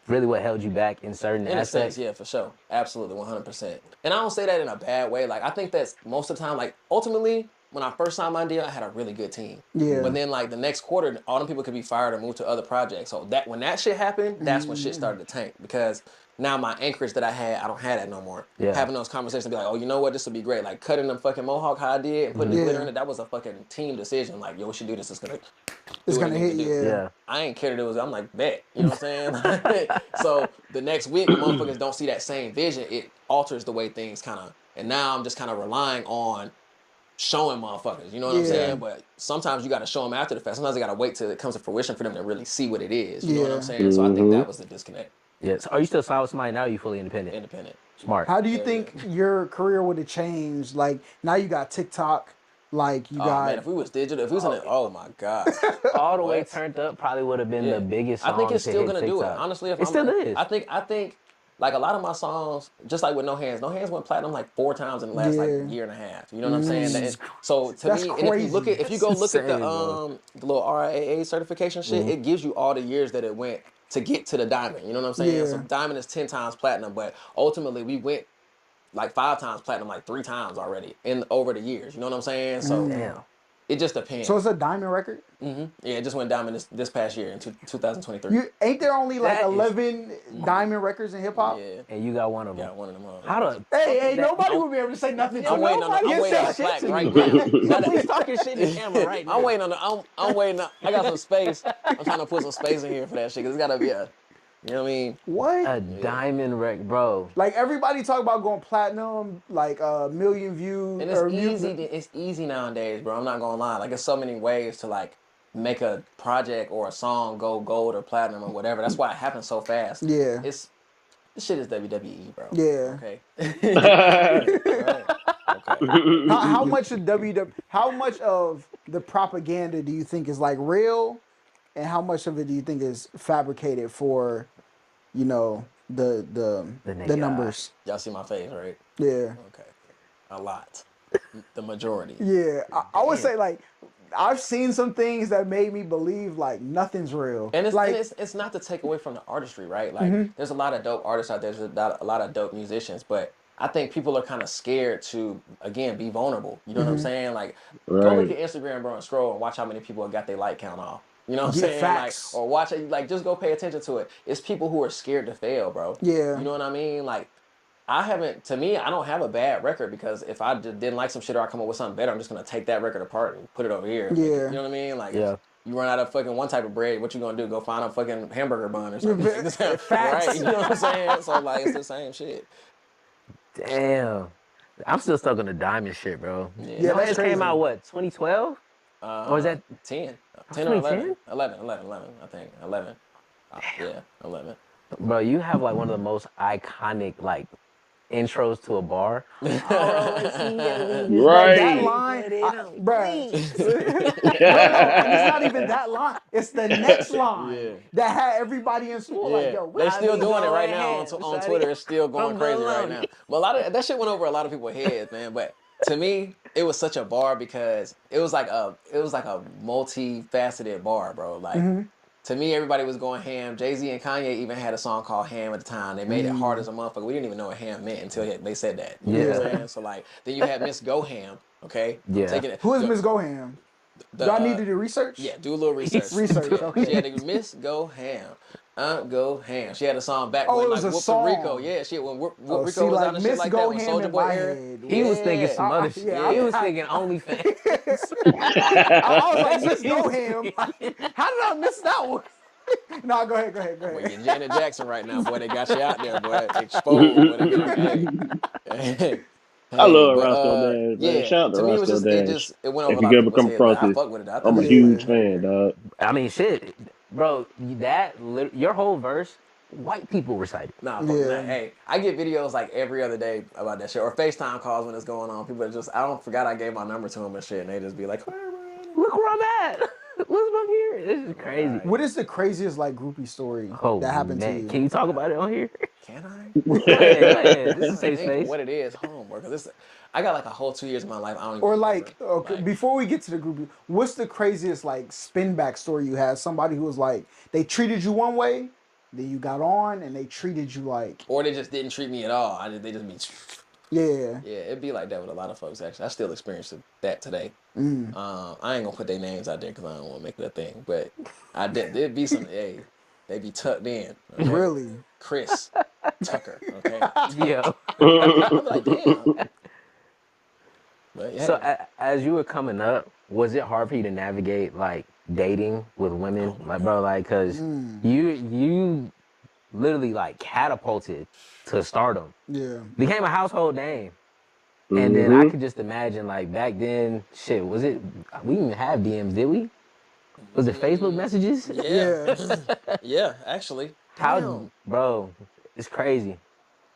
really what held you back in certain In a sense, aspects? yeah, for sure, absolutely, 100%. And I don't say that in a bad way. Like I think that's most of the time. Like ultimately, when I first signed my deal, I had a really good team. Yeah. But then like the next quarter, all them people could be fired or moved to other projects. So that when that shit happened, that's when shit started to tank because now my anchorage that I don't have that no more. Yeah. Having those conversations, be like, oh, you know what, this would be great. Like cutting the fucking mohawk how I did and putting the glitter in Yeah. it. That was a fucking team decision. Like, yo, we should do this. It's gonna It's do what it gonna needs hit. to do. Yeah. Yeah. I ain't cared that it was. I'm like, bet. You know what I'm saying? So the next week, when motherfuckers don't see that same vision, it alters the way things kind of. And now I'm just kind of relying on showing motherfuckers. You know what I'm Yeah. saying? But sometimes you got to show them after the fact. Sometimes they got to wait till it comes to fruition for them to really see what it is. You know what I'm Yeah. saying? So I think Mm-hmm. that was the disconnect. Yes. Are you still signed with somebody now? Or you fully independent? Independent. Smart. How do you Yeah, think your career would have changed? Like now you got TikTok, like you Oh got man, if we was digital, if we was in it, oh my god. All the way What? turned up probably would have been the biggest I think song it's to still hit gonna do it. TikTok. Honestly, if It still is. I think like a lot of my songs, just like with No Hands went platinum like 4 times in the last like Yeah. year and a half. You know what I'm saying? So to That's me, and if you look crazy. at if you go look at insane, bro. the little RIAA certification shit, it gives you all the years that it went to get to the diamond. You know what I'm saying? Yeah. So diamond is 10 times platinum, but ultimately we went like 5 times platinum, like 3 times already in over the years. You know what I'm saying? So Damn. it just depends. So it's a diamond record. Yeah, it just went diamond this past year in 2023. You ain't there only like That is- 11 diamond records in hip hop? Yeah, And you got one of them. got one of them. How the Hey, that- nobody will be able to say nothing. I'm waiting on the, Nobody I'm can waiting on say the shit plaque to right you. now. He's talking shit in the camera right now. I'm waiting on the. I'm waiting. I got some space. I'm trying to put some space in here for that shit because it's gotta be a. You know what I mean? What? A diamond wreck, bro. Like everybody talk about going platinum, like a million views. And it's easy. It's easy nowadays, bro. I'm not gonna lie. Like, there's so many ways to like make a project or a song go gold or platinum or whatever. That's why it happens so fast. Yeah. This shit is WWE, bro. Yeah. Okay. Right. Okay. How much of how much of the propaganda do you think is like real, and how much of it do you think is fabricated for, you know, the naked numbers? Y'all see my face, right? Yeah. Okay. A lot. The majority. Yeah. I would say like I've seen some things that made me believe like nothing's real. And it's, like it's not to take away from the artistry, right? Like, there's a lot of dope artists out there. There's a lot of dope musicians, but I think people are kind of scared to, again, be vulnerable. You know what I'm saying? Like, go look at Instagram, bro, and scroll and watch how many people have got their like count off. You know what I'm saying? facts. Like, or watch it, like, just go pay attention to it. It's people who are scared to fail, bro. Yeah. You know what I mean? Like, I don't have a bad record because if I didn't like some shit or I come up with something better, I'm just going to take that record apart and put it over here. Yeah. You know what I mean? Like, Yeah. you run out of fucking one type of bread, what you gonna do? Go find a fucking hamburger bun or something. Facts. Right? You know what I'm saying? So, like, it's the same shit. Damn. I'm still stuck on the diamond shit, bro. Yeah, No that's Hands crazy. came out what, 2012? Or is that 10? 10 or 2010? 11? 11, I think. 11. Yeah, 11. Bro, you have like one of the most iconic like intros to a bar. that Right. line, bruh. And it's not even that line. It's the next line that had everybody in school. Like, yo, They still these doing it right going now hands, on shawty. Twitter. It's still going From crazy right Bologna. now. But a lot of that shit went over a lot of people's heads, man. But to me, it was such a bar because it was like a multifaceted bar, bro. Like, to me, everybody was going ham. Jay-Z and Kanye even had a song called Ham at the time. They made it hard as a motherfucker. We didn't even know what ham meant until they said that. You know what I'm saying? So, like, then you had Miss Go Ham, okay? Yeah. who is Miss Goham? Do I need to do research? Yeah, do a little research. Research, okay. She had to Miss Go Ham. Go Ham. She had a song back Oh, when it was like a Whoop song. Rico. Yeah, shit, when Whoop Rico See, was like out and shit Miss like that, when Goham Soulja in Boy my aired. head. He was thinking some other shit. yeah, He was I- thinking OnlyFans. I was like, Miss Goham. How did I miss that one? No, go ahead. Boy, you're Janet Jackson right now, boy. They got you out there, boy. Exposed. Boy. Hey. I love but, Roscoe Dash, man. Yeah, Shout out to me, it was Roscoe just, Dash. it went over If a you lot of ever people's come heads, but across I this, fuck with it. I I'm a think huge fan, dog. I mean, shit, bro. Your whole verse, white people recite it. Nah, fuck that. Hey, I get videos like every other day about that shit, or FaceTime calls when it's going on. People are just, forgot I gave my number to them and shit, and they just be like, Look where I'm at. Look what I'm here. This is crazy. What is the craziest like groupie story Oh, that happened man. to you? Can you talk about it on here? can I? Go ahead. This is a safe Think space. what it is, homework. Cause I got like a whole 2 years of my life. I don't even Or remember. like, okay, before we get to the groupie, what's the craziest like spin back story you had? Somebody who was like, they treated you one way, then you got on, and they treated you like, or they just didn't treat me at all. They just be. yeah. Yeah, it'd be like that with a lot of folks, actually. I still experience that today. I ain't gonna put their names out there because I don't want to make it a thing. But there'd be some, hey, they be tucked in. Okay? Really? Chris Tucker, okay? Yeah. I'm like, damn. But yeah. So as you were coming up, was it hard for you to navigate like dating with women? Like, bro, like, cause you literally like catapulted to stardom. Yeah. Became a household name. And then I could just imagine, like, back then, shit, we didn't even have DMs, did we? Was it Facebook messages? Yeah. Yeah, actually. Damn. bro, it's crazy.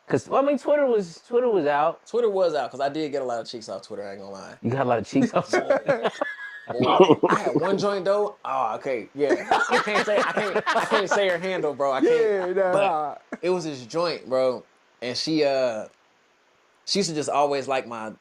Cause well, I mean, Twitter was out. Twitter was out because I did get a lot of cheeks off Twitter. I ain't gonna lie. You got a lot of cheeks off. Boy, I had one joint though. Oh, okay, yeah. I can't say her handle, bro. I can't. Yeah, But it was this joint, bro, and she used to just always like my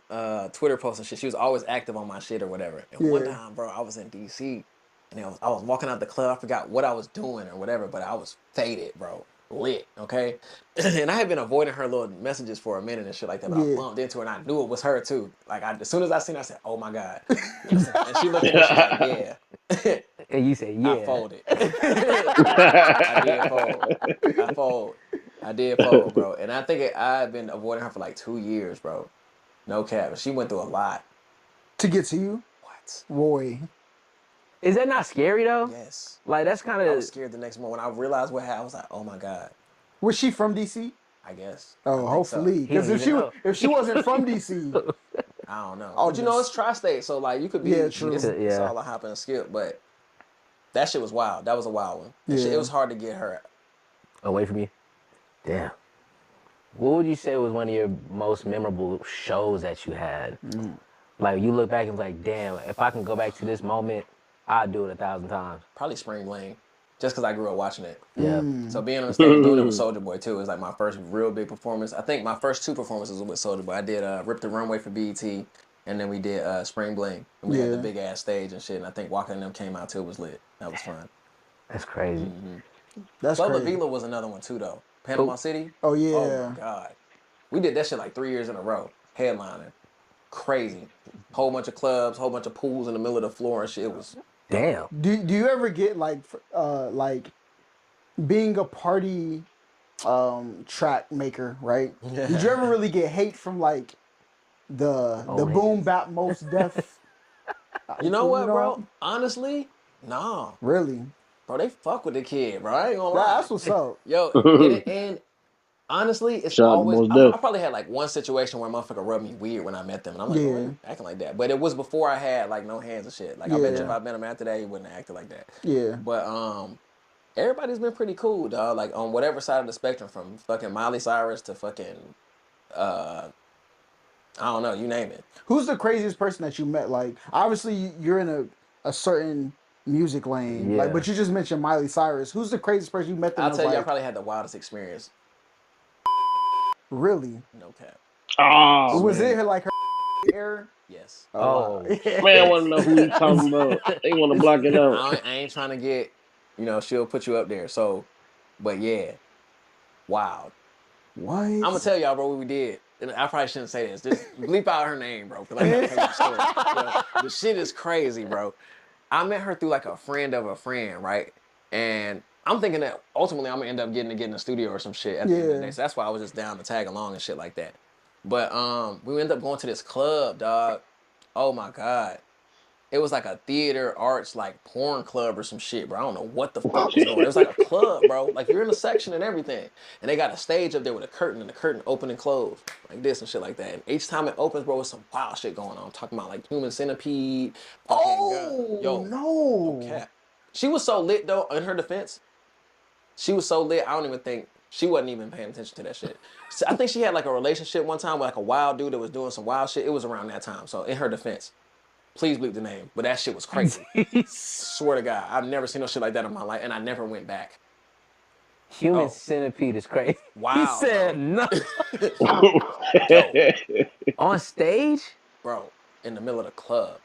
Twitter posts and shit. She was always active on my shit or whatever. And one time, bro, I was in DC and I was walking out the club. I forgot what I was doing or whatever, but I was faded, bro. Lit, okay? And I had been avoiding her little messages for a minute and shit like that, but I bumped into her and I knew it was her too. Like, as soon as I seen her, I said, oh my God. And she looked at me, she's like, yeah. And you said, yeah. I folded. I did fold. I did fold, bro. And I think I've been avoiding her for like 2 years, bro. No cap. She went through a lot. To get to you? What? Boy. Is that not scary though? Yes. Like that's kind of. I was scared the next morning. When I realized what happened, I was like, oh my God. Was she from DC? I guess. Oh, hopefully. Because if she wasn't from DC, I don't know. Oh, But you know, it's tri-state, so like you could be. Yeah, true. It's all a hop and a skip, but that shit was wild. That was a wild one. It was hard to get her away from you. Damn. What would you say was one of your most memorable shows that you had? Like you look back and like, damn, if I can go back to this moment, I'd do it 1,000 times. Probably Spring Bling, just because I grew up watching it. Yeah. So being on the stage doing it with Soulja Boy too is like my first real big performance. I think my first 2 performances were with Soulja Boy. I did Rip the Runway for BET, and then we did Spring Bling. And we had the big ass stage and shit. And I think Walking and them came out too. It was lit. That was fun. That's crazy. that's Bubba crazy. Vila was another one too though. Panama City. Oh, yeah. Oh my God. We did that shit like 3 years in a row. Headlining. Crazy. Whole bunch of clubs, whole bunch of pools in the middle of the floor and shit. It was. Damn. Do you ever get like being a party track maker, right? Did you ever really get hate from like the boom bap most def? You know what, bro? Honestly, nah. Really? Bro, they fuck with the kid, bro. I ain't gonna lie. That's what's up. Yo, and honestly, it's Shout out to always. Mos I Def. probably had like one situation where a motherfucker rubbed me weird when I met them, and I'm like, oh, you acting like that. But it was before I had like no hands and shit. Like I bet you if I met him after that, he wouldn't have acted like that. Yeah. But everybody's been pretty cool, dog. Like on whatever side of the spectrum, from fucking Miley Cyrus to fucking I don't know, you name it. Who's the craziest person that you met? Like, obviously you're in a certain music lane, like, but you just mentioned Miley Cyrus. Who's the craziest person you met? I'll tell you, I probably had the wildest experience. Really? No cap. Oh, was it her like her era? Yes. Oh, man, I want to know who he talking about. They want to block it out. I ain't trying to get, she'll put you up there. So, but yeah, wild. What? I'm gonna tell y'all, bro, what we did. And I probably shouldn't say this. Just bleep out her name, bro. Cause I gotta tell you the story. The shit is crazy, bro. I met her through like a friend of a friend, right? And I'm thinking that ultimately I'm gonna end up getting to get in the studio or some shit at the end of the day. So that's why I was just down to tag along and shit like that. But we ended up going to this club, dog. Oh my God. It was like a theater arts like porn club or some shit, bro. I don't know what the fuck was going on. It was like a club, bro. Like you're in a section and everything. And they got a stage up there with a curtain, and the curtain open and close like this and shit like that. And each time it opens, bro, it's some wild shit going on. I'm talking about like Human Centipede. Yo, no. Okay. She was so lit though, in her defense. She was so lit, I don't even think she wasn't even paying attention to that shit. So I think she had like a relationship one time with like a wild dude that was doing some wild shit. It was around that time. So in her defense, please bleep the name, but that shit was crazy. Swear to God, I've never seen no shit like that in my life, and I never went back. Human Centipede is crazy. Wow. He said no. On stage? Bro, in the middle of the club.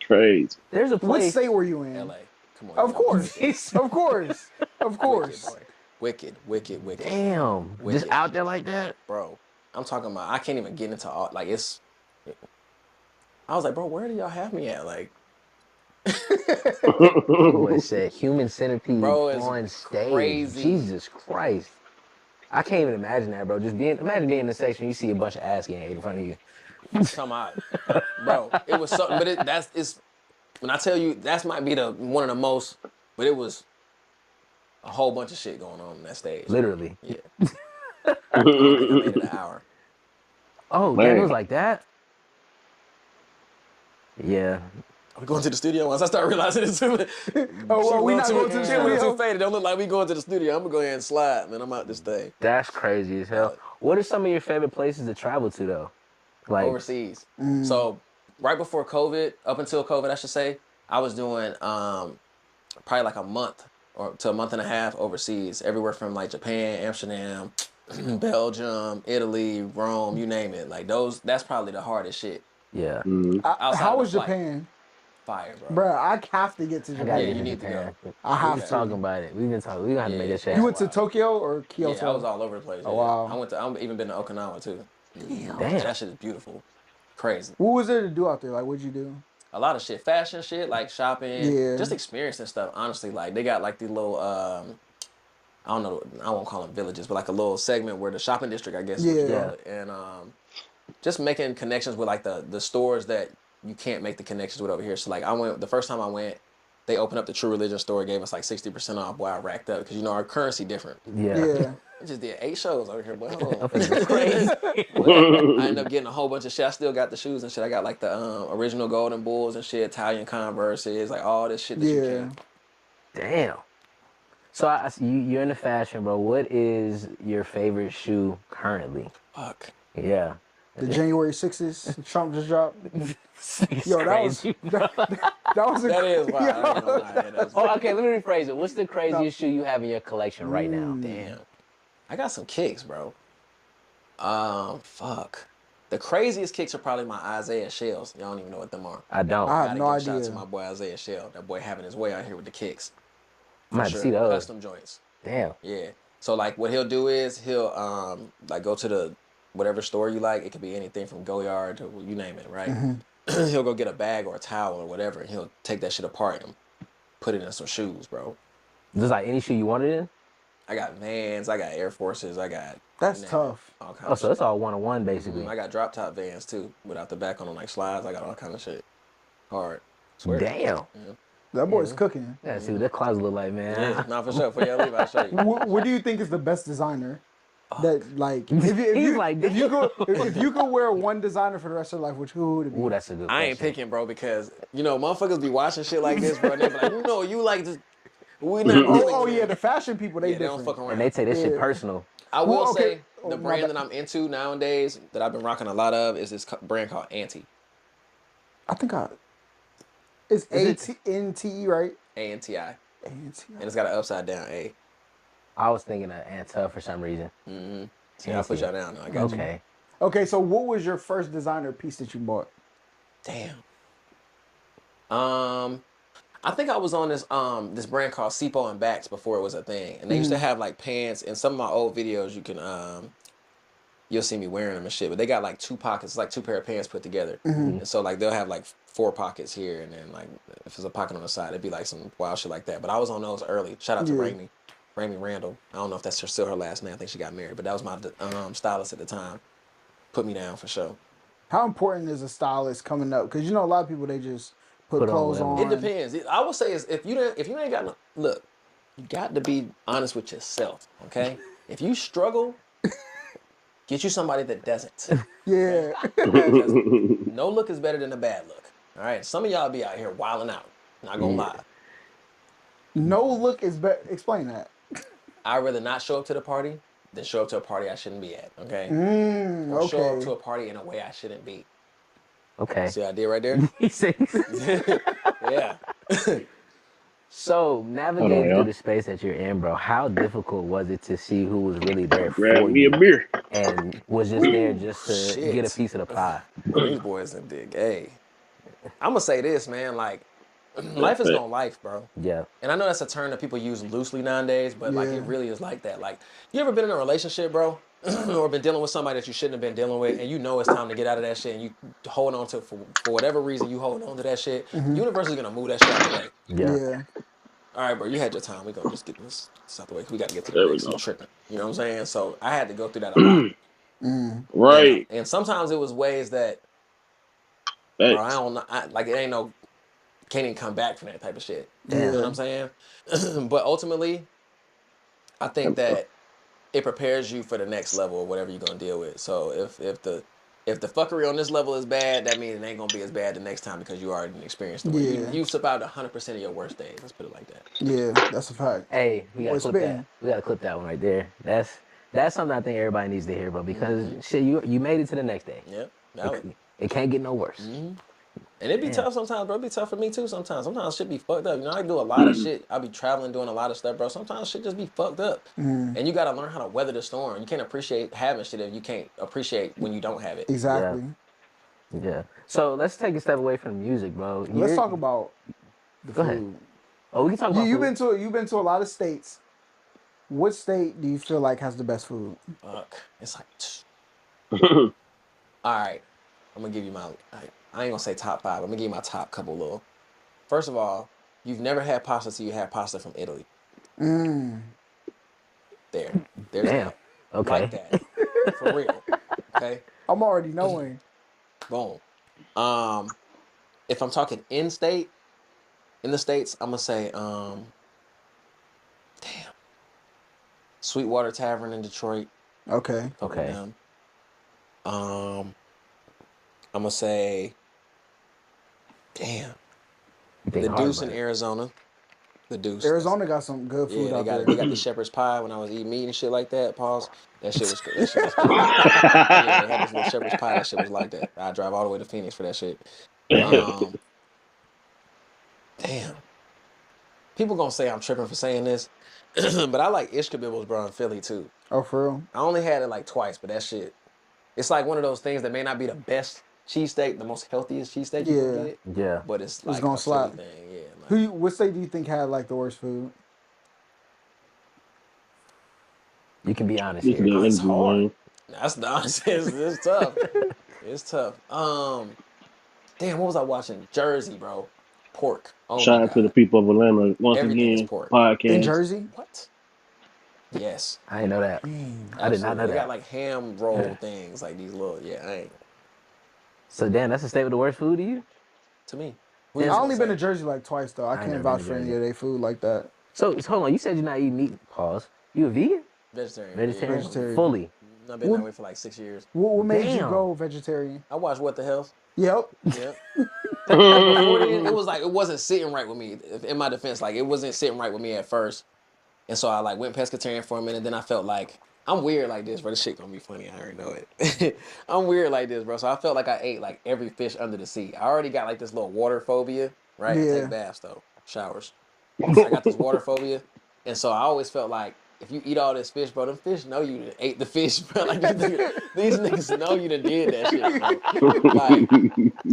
Crazy. There's a place. What state were you in? LA. Come on. Of course. Of course. Of course. Wicked. Damn. Wicked. Just out there like that? Bro, I'm talking about, I can't even get into all, like it's, I was like, bro, where do y'all have me at? Like, Boy said Human Centipede on stage. Crazy. Jesus Christ. I can't even imagine that, bro. Imagine being in a section, you see a bunch of ass getting ate in front of you. Come out. Bro, it was something, but when I tell you, that might be one of the most, but it was a whole bunch of shit going on that stage. Literally. Yeah. I made it an hour. Oh, damn, it was like that? Yeah. we going to the studio? Once I start realizing it's too, Oh, we not going to the she a little studio? too faded. Don't look like we going to the studio. I'm gonna go ahead and slide, man. I'm out this thing. That's crazy as hell. What are some of your favorite places to travel to though? Like Overseas. So right before COVID, up until COVID, I should say, I was doing probably like a month or to a month and a half overseas, everywhere from like Japan, Amsterdam, Belgium, Italy, Rome, you name it. Like that's probably the hardest shit. yeah. How was Japan? Fire, bro. Bro, I have to get to I Japan. gotta Yeah, get you to need to Japan. go. I have We've to. been talking about it. We've been talking. We gotta have to make that shit. You went to Tokyo or Kyoto? Yeah, I was all over the place. Oh, yeah. wow. I've even been to Okinawa too. Damn. That shit is beautiful. Crazy. What was there to do out there? Like, what'd you do? A lot of shit. Fashion shit, like shopping. Yeah. Just experiencing stuff, honestly. Like they got like these little I don't know, I won't call them villages, but like a little segment where the shopping district, I guess, is what you call it. And just making connections with like the stores that you can't make the connections with over here. So like the first time I went, they opened up the True Religion store, gave us like 60% off. Boy, I racked up because our currency different. Yeah. I just did 8 shows over here, boy. Hold on. It's crazy. I ended up getting a whole bunch of shit. I still got the shoes and shit. I got like the original Golden Bulls and shit, Italian Converses, like all this shit that you can. Damn. So you're into fashion, bro. What is your favorite shoe currently? Fuck. Yeah. The January 6th Trump just dropped. Yo, that crazy, was a That is wild. I ain't gonna lie. That's Oh, okay. Let me rephrase it. What's the craziest shoe you have in your collection right now? Damn. I got some kicks, bro. Fuck. The craziest kicks are probably my Isaiah shells. Y'all don't even know what them are. I don't. I have no Gotta give a shout idea. to my boy Isaiah Shell. That boy having his way out here with the kicks. I might see those. Custom joints. Damn. Yeah. So like what he'll do is he'll like go to the whatever store you like. It could be anything from Goyard to you name it, right? He'll go get a bag or a towel or whatever, and he'll take that shit apart and put it in some shoes, bro. Just like any shoe you wanted in? I got Vans, I got Air Forces, I got. That's tough. All kinds Oh, of so shit. it's all one-on-one basically. I got drop top Vans too, without the back on them like slides. I got all kind of shit. Hard. Swear. Damn. That boy's cooking. Yeah, see what that closet look like, man. Yeah, not for sure. Before y'all leave, I'll show you. What do you think is the best designer? That like if He's you like, if you could wear one designer for the rest of your life, who would it be? Ooh, that's a good I question. ain't picking, bro, because motherfuckers be watching shit like this, bro. And they be like, you like this. We not. Oh yeah, the fashion people they they don't different. fuck around. And they take this shit Yeah. personal. I will Well, okay. say Oh, the my brand bad. that I'm into nowadays that I've been rocking a lot of is this brand called Anti. I think it's ANTE, right? A-N-T-I. ANTE. And it's got an upside down A. I was thinking of Anta for some reason. Yeah, I'll put y'all down. I got you. Okay. Okay, so what was your first designer piece that you bought? Damn. I think I was on this brand called Sipo and Backs before it was a thing, and they used to have like pants. In some of my old videos, you can you'll see me wearing them and shit. But they got like 2 pockets, it's like 2 pair of pants put together, and so like they'll have like 4 pockets here, and then like if there's a pocket on the side, it'd be like some wild shit like that. But I was on those early. Shout out to Raimi Randall. I don't know if that's still her last name. I think she got married, but that was my stylist at the time. Put me down for sure. How important is a stylist coming up? Because a lot of people they just put Put on clothes on. whatever. It depends. I would say is if you ain't got no look, you got to be honest with yourself. Okay, if you struggle, get you somebody that doesn't. Yeah. Because no look is better than a bad look. All right, some of y'all be out here wilding out. Not gonna lie. No look is better. Explain that. I'd rather not show up to the party than show up to a party I shouldn't be at. Okay. Or show up Okay. to a party in a way I shouldn't be. Okay. See what I did right there? He said. Yeah. So navigating through the space that you're in, bro, how difficult was it to see who was really there Grab for me you a beer. and was just there just to Shit. get a piece of the pie? Bro, these boys in big. Hey, I'm gonna say this, man. Like, life is gonna life, bro. Yeah. And I know that's a term that people use loosely nowadays, but like Yeah. it really is like that. Like, you ever been in a relationship, bro, or been dealing with somebody that you shouldn't have been dealing with, and you know it's time to get out of that shit, and you hold on to it for whatever reason you hold on to that shit. Universe is gonna move that shit out the way. Yeah. Yeah. All right, bro, you had your time. We gonna just get this out the way. We gotta get to There the we next. go. You tripping? You know what I'm saying? So I had to go through that a lot. Right. And sometimes it was ways that, bro, I Thanks. don't know. Like it ain't no, can't even come back from that type of shit. Yeah. You know what I'm saying? But ultimately, I think that it prepares you for the next level of whatever you're gonna deal with. So if the if the fuckery on this level is bad, that means it ain't gonna be as bad the next time because you already experienced the way. Yeah. You survived 100% of your worst days. Let's put it like that. Yeah, that's a fact. Hey, we gotta Boy, clip that. spitting. We gotta clip that one right there. That's something I think everybody needs to hear, bro. Because shit, you made it to the next day. Yep. It can't get no worse. And it'd be tough sometimes, bro. It'd be tough for me too sometimes. Sometimes shit be fucked up. You know, I do a lot of shit. I be traveling doing a lot of stuff, bro. Sometimes shit just be fucked up. And you gotta learn how to weather the storm. You can't appreciate having shit if you can't appreciate when you don't have it. Exactly. Yeah. So let's take a step away from the music, bro. Let's talk about the Go food. ahead. Oh, we can talk about food. You've been to a lot of states. What state do you feel like has the best food? Fuck. It's like, all right. I'm gonna give you my. I ain't gonna say top 5. I'm gonna give you my top couple little. First of all, you've never had pasta till you had pasta from Italy. There's Damn. that. Okay. Like that. For real. Okay. I'm already knowing. Boom. If I'm talking in the States, I'm gonna say, Sweetwater Tavern in Detroit. Okay. Okay. I'm gonna say, the Deuce in Arizona. The Deuce. Arizona got some good food out there. They got the shepherd's pie when I was eating meat and shit like that. Pause. That shit was good. Yeah, they had this little shepherd's pie. That shit was like that. I drive all the way to Phoenix for that shit. Damn. People gonna say I'm tripping for saying this, but I like Ishkabibbles, bro, in Philly too. Oh, for real? I only had it like twice, but that shit, it's like one of those things that may not be the best cheesesteak, the most healthiest cheesesteak you can get. Yeah. But it's like gonna a slap. Philly thing. Yeah. Like, What state do you think had like the worst food? You can be honest It's here. good It's interview, hard. man. That's the honest. It's tough. It's tough. Damn, what was I watching? Jersey, bro. Pork. Oh Shout my out to the God. people of Atlanta once Everything is again. pork. Podcast. In Jersey? What? Yes. I didn't know that. I did not know They that. got like ham roll things, like these little. Yeah, I ain't. So damn, that's the state with the worst food to you? To me. I only been to Jersey like twice though. I can't never vouch been to for any Jersey. of their food like that. So hold on, you said you're not eating meat. Pause. You a vegan? Vegetarian. Vegetarian? Vegetarian. Fully. I've been that way for like 6 years. What made you Damn. go vegetarian? I watched What the Hell. Yep. Yep. Before then, it was like it wasn't sitting right with me. In my defense, like it wasn't sitting right with me at first, and so I like went pescatarian for a minute. Then I felt like I'm weird like this, bro. This shit gonna be funny. I already know it. I'm weird like this, bro. So I felt like I ate like every fish under the sea. I already got like this little water phobia, right? I Yeah. take baths though, showers. So I got this water phobia, and so I always felt like if you eat all this fish, bro, them fish know you done ate the fish, bro. Like these niggas know you done did that shit, bro.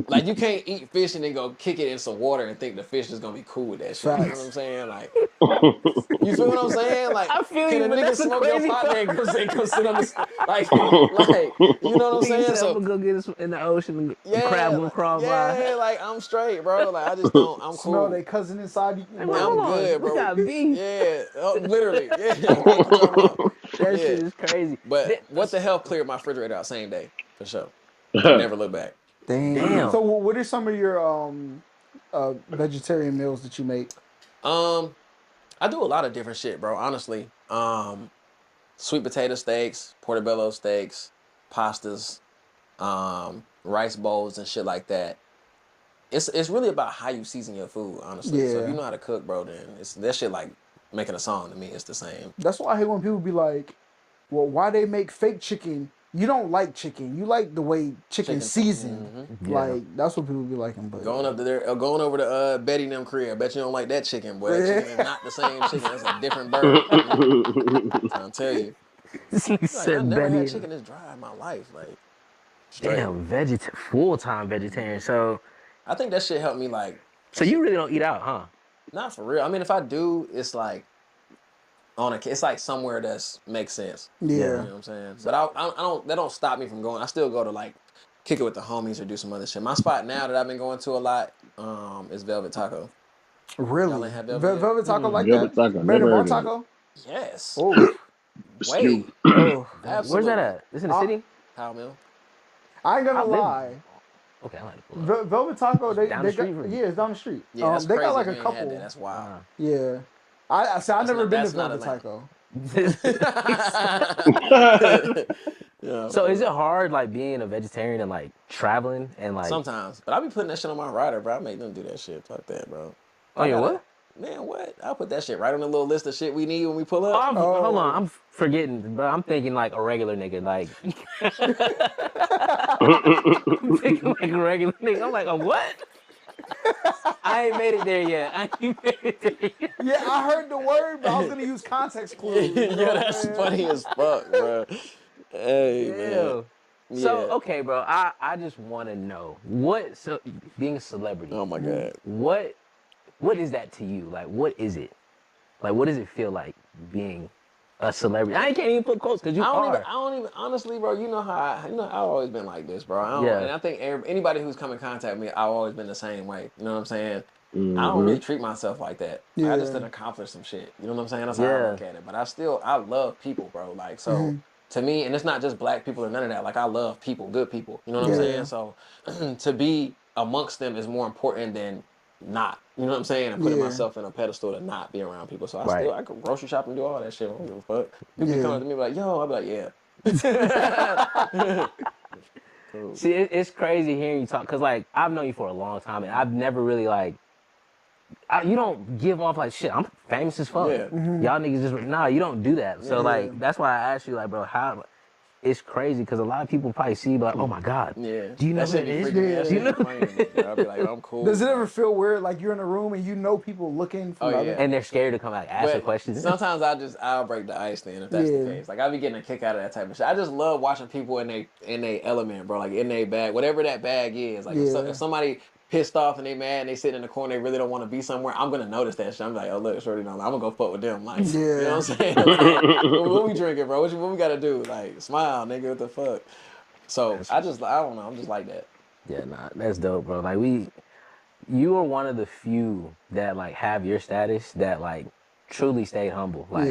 Like you can't eat fish and then go kick it in some water and think the fish is gonna be cool with that shit. You know what I'm saying? Like, you feel what I'm saying? Like, I feel can you, a but nigga that's a smoke your crazy pot and go sit on the like, you know what I'm saying? I'm So gonna go get us in the ocean and yeah, crab will like, crawl by. yeah, like I'm straight, bro. Like I just don't. I'm Smell cool. they cousin inside you. Hey, Bro, hold I'm on, good, we bro. got beef. Yeah, literally. Yeah, what you talking about? That Yeah. shit is crazy. But What the Hell cleared my refrigerator out same day for sure. I never look back. Damn. So what are some of your vegetarian meals that you make? I do a lot of different shit, bro. Honestly, sweet potato steaks, portobello steaks, pastas, rice bowls, and shit like that. It's really about how you season your food, honestly. So Yeah. if you know how to cook, bro, then that shit like making a song to me. It's the same. That's why I hate when people be like, well, why they make fake chicken? You don't like chicken. You like the way chicken's seasoned. Like, that's what people be liking. But Going over to Betty and them crib. I bet you don't like that chicken, boy. That chicken is not the same chicken. That's a different bird. I'll tell you. He Like, I said never had Betty. chicken this dry in my life. Like, straight. Damn, full-time vegetarian. So I think that shit helped me, like, you really don't eat out, huh? not for real. I mean, if I do, it's like it's like somewhere that's makes sense. yeah. You know what I'm saying? But I don't. That don't stop me from going. I still go to like kick it with the homies or do some other shit. My spot now that I've been going to a lot is Velvet Taco. Y'all Really? ain't had Velvet yet? Velvet taco like Velvet that? taco, Better never than bar heard of it. taco? Yes. Oh, Wait. oh. Absolutely. Where's that at? It's in the city? How Mill? I ain't gonna I live- lie. Okay, I like to pull up. Velvet taco, they Down the they got, street from you. yeah, it's down the street. Yeah, that's they crazy. got like We a ain't had couple. that. That's wild. Yeah. I never been to that's not Velvet Atlanta. taco. Yeah. So is it hard like being a vegetarian and like traveling and like Sometimes, but I be putting that shit on my rider, bro. I make them do that shit. Fuck that, bro. on your what? Man, what? I'll put that shit right on the little list of shit we need when we pull up. Hold on, I'm forgetting, but I'm thinking like a regular nigga, like I'm thinking like a regular nigga. I'm like, a what? I ain't made it there yet. I ain't made it there yet. Yeah, I heard the word, but I was gonna use context clues. You know Yeah, what I'm that's saying? funny as fuck, bro. Hey, man. Yeah. So Yeah. okay, bro. I just want to know being a celebrity. Oh my god. What is that to you? Like, what is it? Like, what does it feel like being a celebrity? I can't even put quotes because you are. I don't even, honestly, bro. You know I've always been like this, bro. Yeah. And I think anybody who's come in contact with me, I've always been the same way. You know what I'm saying? Mm-hmm. I don't really treat myself like that. Yeah. I just didn't accomplish some shit. You know what I'm saying? That's how I look at it. But I love people, bro. Like, so to me, and it's not just black people or none of that. Like, I love people, good people. You know what I'm saying? So to be amongst them is more important than not. You know what I'm saying? And putting myself in a pedestal to not be around people. So I could grocery shop and do all that shit. I don't give a fuck. People be coming to me like, yo, I'll be like, yeah. Cool. See, it's crazy hearing you talk because, like, I've known you for a long time, and I've never really, like, you don't give off, like, shit, I'm famous as fuck. Yeah. Y'all niggas just, nah, you don't do that. So, like, that's why I asked you, like, bro, how, it's crazy because a lot of people probably see, like, oh my God. Yeah. Do you know that who shit it is? be freaking I'll be like, I'm cool. Does it ever feel weird, like you're in a room and you know people looking from the other? And they're scared to come out, ask a question. Sometimes I'll break the ice then if that's the case. Like I be getting a kick out of that type of shit. I just love watching people in they element, bro. Like in their bag, whatever that bag is. Like if somebody pissed off and they mad and they sit in the corner, they really don't want to be somewhere, I'm gonna notice that shit. I'm like, oh look, shorty, I'm gonna go fuck with them. Like, you know what I'm saying? Like, what we drinking, bro? What we gotta do? Like, smile, nigga. What the fuck? So I don't know. I'm just like that. Yeah, nah, that's dope, bro. Like you are one of the few that like have your status that like truly stayed humble. Like